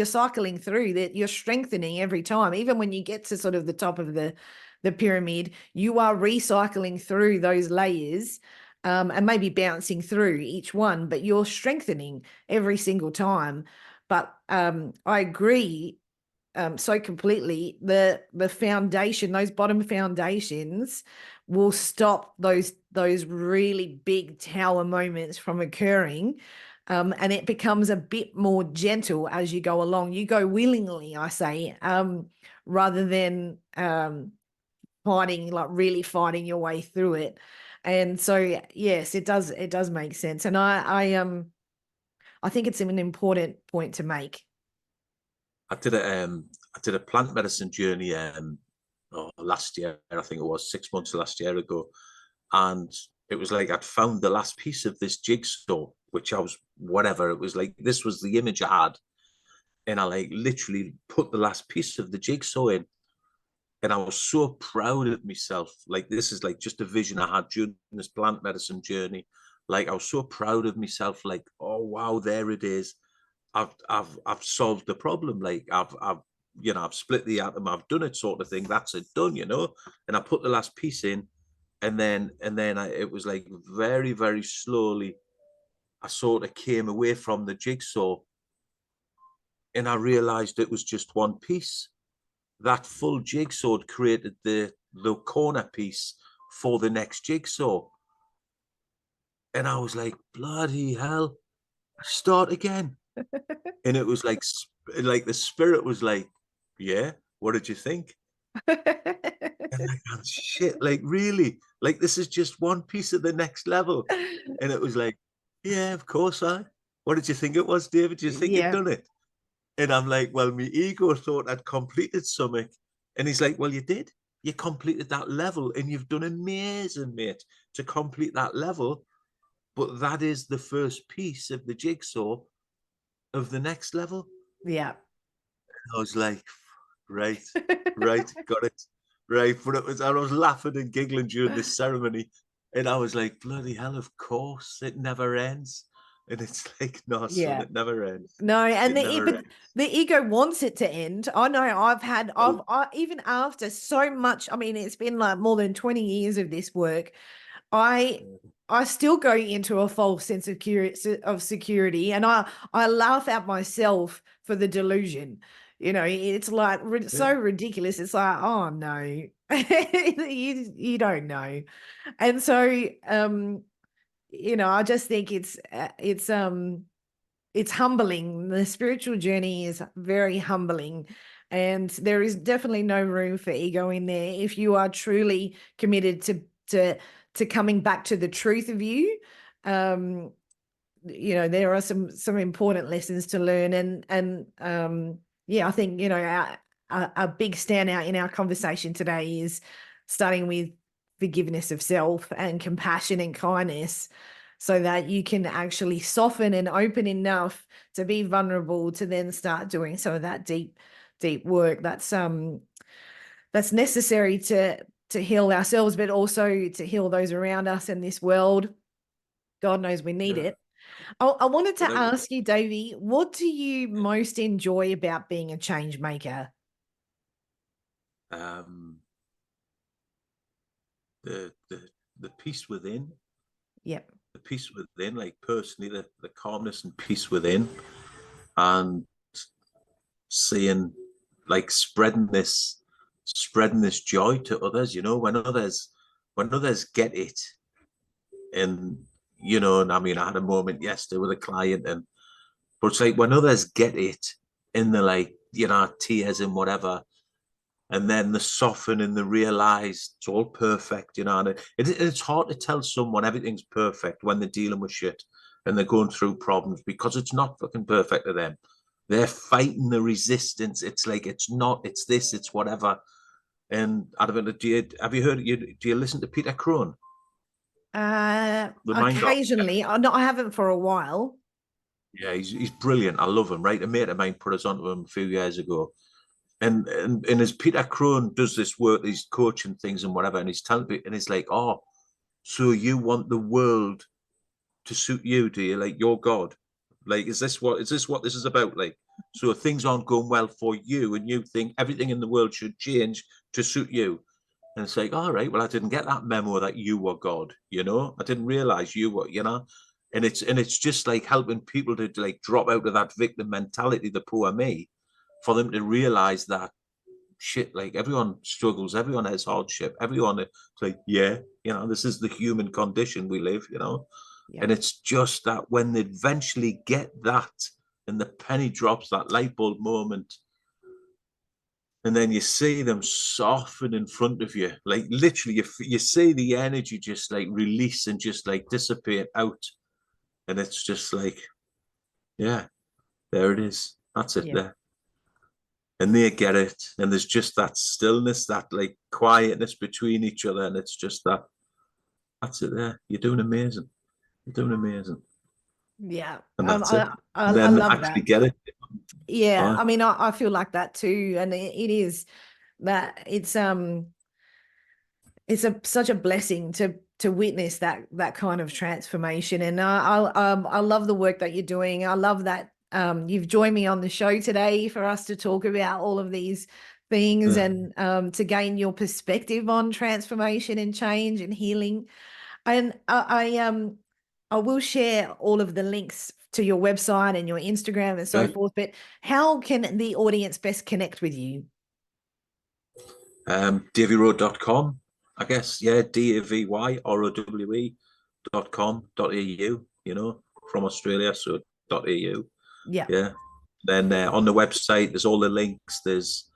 cycling through that, you're strengthening every time. Even when you get to sort of the top of the pyramid, you are recycling through those layers, and maybe bouncing through each one, but you're strengthening every single time. But I agree so completely. The foundation, those bottom foundations, will stop those really big tower moments from occurring, and it becomes a bit more gentle as you go along. You go willingly, I say, rather than really fighting your way through it. And so yes, it does make sense, and I think it's an important point to make. I did a plant medicine journey last year. I think it was 6 months last year ago, and it was like I'd found the last piece of this jigsaw, which I was whatever. It was like this was the image I had, and I like literally put the last piece of the jigsaw in, and I was so proud of myself. Like this is like just a vision I had during this plant medicine journey. Like I was so proud of myself. Like, oh wow, there it is. I've solved the problem. Like I've split the atom. I've done it, sort of thing. That's it, done. And I put the last piece in, and then it was like very very slowly. I sort of came away from the jigsaw, and I realized it was just one piece. That full jigsaw had created the corner piece for the next jigsaw. And I was like, bloody hell, start again. And it was like the spirit was like, yeah, what did you think? And like, oh, shit, like really? Like this is just one piece of the next level. And it was like, yeah, of course what did you think it was, David? Did you think you'd done it? And I'm like, well, my ego thought I'd completed something. And he's like, well, you did. You completed that level and you've done amazing, mate, to complete that level. But that is the first piece of the jigsaw of the next level. Yeah. And I was like, right, got it. Right. But I was laughing and giggling during this ceremony. And I was like, bloody hell, of course, it never ends. And it's like, no, son, it never ends. No, and the ego wants it to end. I know I even after so much, I mean, it's been like more than 20 years of this work, I still go into a false sense of security, and I laugh at myself for the delusion. It's like so ridiculous. It's like, oh no, you don't know. And so I just think it's humbling. The spiritual journey is very humbling, and there is definitely no room for ego in there if you are truly committed to coming back to the truth of you. There are some important lessons to learn, and I think a big standout in our conversation today is starting with forgiveness of self and compassion and kindness, so that you can actually soften and open enough to be vulnerable to then start doing some of that deep work that's necessary to heal ourselves, but also to heal those around us in this world. God knows we need it. I wanted to ask you, Davy, what do you most enjoy about being a change maker? The peace within. Yep. The peace within, like personally, the calmness and peace within, and seeing, like, spreading this joy to others. When others get it, and and I mean, I had a moment yesterday with a client, but it's like when others get it, and they're like, tears and whatever. And then the soften and the realize it's all perfect, and it's hard to tell someone everything's perfect when they're dealing with shit and they're going through problems, because it's not fucking perfect to them. They're fighting the resistance. It's like, it's not, it's this, it's whatever. And I don't know, have you heard, do you listen to Peter Crone? Occasionally. I haven't for a while. Yeah, he's brilliant. I love him, right? A mate of mine put us onto him a few years ago. And as Peter Crone does this work, these coaching things and whatever, and he's telling me, and he's like, oh, So you want the world to suit you, do you? Like you're God. Like, is this what this is about? Like, so things aren't going well for you, and you think everything in the world should change to suit you. And it's like, all right, well, I didn't get that memo that you were God, you know? I didn't realize you were, you know? And it's just like helping people to like drop out of that victim mentality, the poor me, for them to realize that shit, like everyone struggles, everyone has hardship, everyone, it's like, yeah, you know, this is the human condition we live, you know? Yeah. And it's just that when they eventually get that and the penny drops, that light bulb moment, and then you see them soften in front of you, like literally, you see the energy just like release and just like dissipate out, and it's just like, yeah, there it is. That's it Yeah. there. And they get it, and there's just that stillness, that like quietness between each other, and it's just that. That's it there. You're doing amazing. You're doing amazing, Yeah. and that's it. I And then love actually that. get it. Yeah. Oh, I mean, I feel like that too. And it is that it's such a blessing to witness that kind of transformation. And I love the work that you're doing. I love that you've joined me on the show today for us to talk about all of these things yeah. and to gain your perspective on transformation and change and healing. And I will share all of the links to your website and your Instagram and so Okay. forth. But how can the audience best connect with you? DavyRowe.com, I guess. Yeah, DavyRowe.com.au, you know, from Australia, so .au. Yeah. Yeah. Then on the website, there's all the links. There's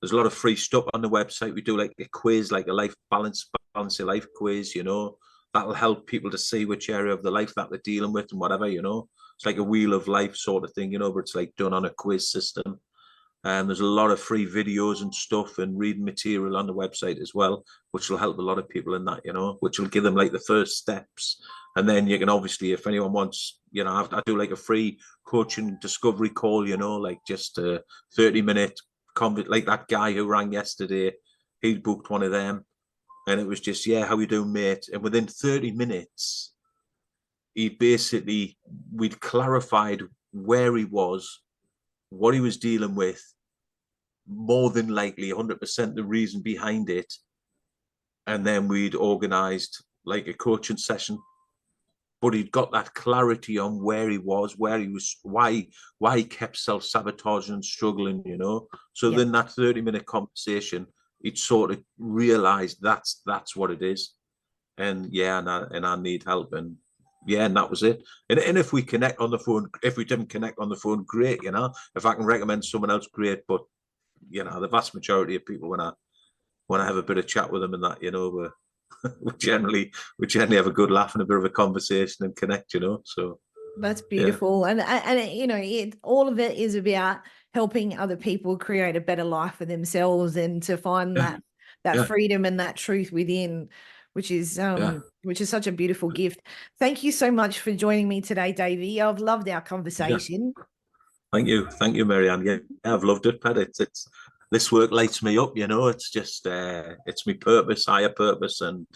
a lot of free stuff on the website. We do like a quiz, like a balance your life quiz, you know. That'll help people to see which area of the life that they're dealing with and whatever, you know. It's like a wheel of life sort of thing, you know, but it's like done on a quiz system. And there's a lot of free videos and stuff and reading material on the website as well, which will help a lot of people in that, you know, which will give them like the first steps. And then you can obviously, if anyone wants, you know, I do like a free coaching discovery call, you know, like just a 30-minute like that guy who rang yesterday, he booked one of them. And it was just, yeah, how you doing, mate? And within 30 minutes, we'd clarified where he was, what he was dealing with, more than likely 100% the reason behind it. And then we'd organized like a coaching session, but he'd got that clarity on where he was, why he kept self-sabotaging and struggling, you know. So Yeah. then that 30-minute conversation, he'd sort of realized that's what it is. And yeah, and I need help. And yeah, and that was it. And if we connect on the phone, if we didn't connect on the phone, great, you know. If I can recommend someone else, great. But you know, the vast majority of people, when I have a bit of chat with them and that, you know, we generally have a good laugh and a bit of a conversation and connect, you know. So That's yeah, beautiful. And you know, all of it is about helping other people create a better life for themselves and to find yeah, that yeah, freedom and that truth within, yeah, which is such a beautiful gift. Thank you so much for joining me today, Davy. I've loved our yeah. conversation. Thank you, Maryanne. Yeah, I've loved it, Pat. It's this work lights me up, you know. It's just it's my purpose, higher purpose, and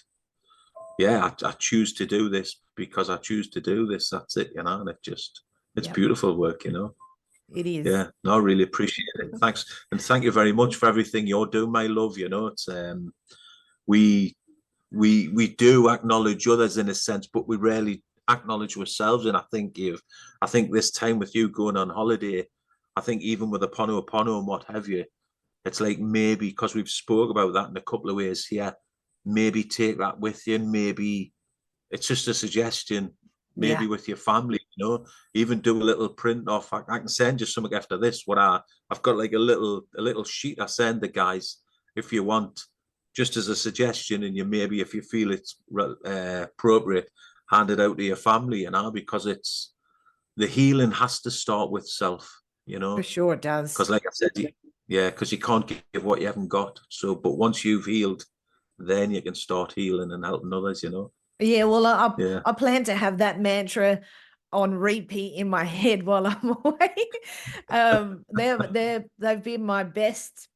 yeah, I choose to do this because I choose to do this. That's it, you know. And it's Yep, beautiful work, you know. it is. Yeah, no, I really appreciate it. Thanks, and thank you very much for everything you're doing, my love. You know, it's we we do acknowledge others in a sense, but we rarely acknowledge ourselves. And I think this time with you going on holiday, I think even with Opono and what have you, it's like maybe because we've spoke about that in a couple of ways here, maybe take that with you, and maybe it's just a suggestion. Yeah. Maybe with your family, you know, even do a little print off. I can send you something after this. I've got like a little sheet I send the guys if you want, just as a suggestion, and you maybe if you feel it's appropriate, hand it out to your family, you know, because it's the healing has to start with self, you For know, sure it does. because like I said, yeah, because you can't give what you haven't got. So, but once you've healed, then you can start healing and helping others, you know. Yeah, well, Yeah. I plan to have that mantra on repeat in my head while I'm away. They've been my best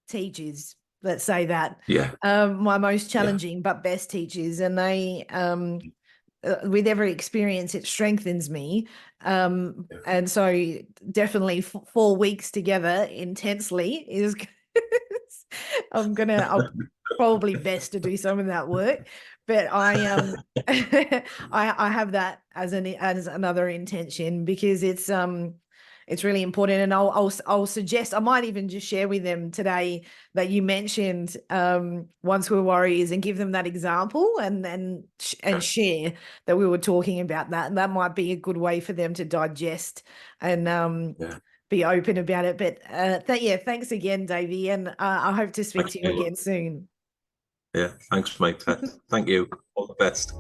teachers. Let's say that. Yeah. My most challenging but best teachers, and they with every experience it strengthens me, and so definitely 4 weeks together intensely is I'll probably best to do some of that work, but I I have that as another intention, because it's really important. And I'll suggest, I might even just share with them today that you mentioned Once We're Warriors, and give them that example, and share that we were talking about that. And that might be a good way for them to digest and be open about it. But thanks again, Davy, and I hope to speak to you again soon. Yeah, thanks, mate. Thank you. All the best.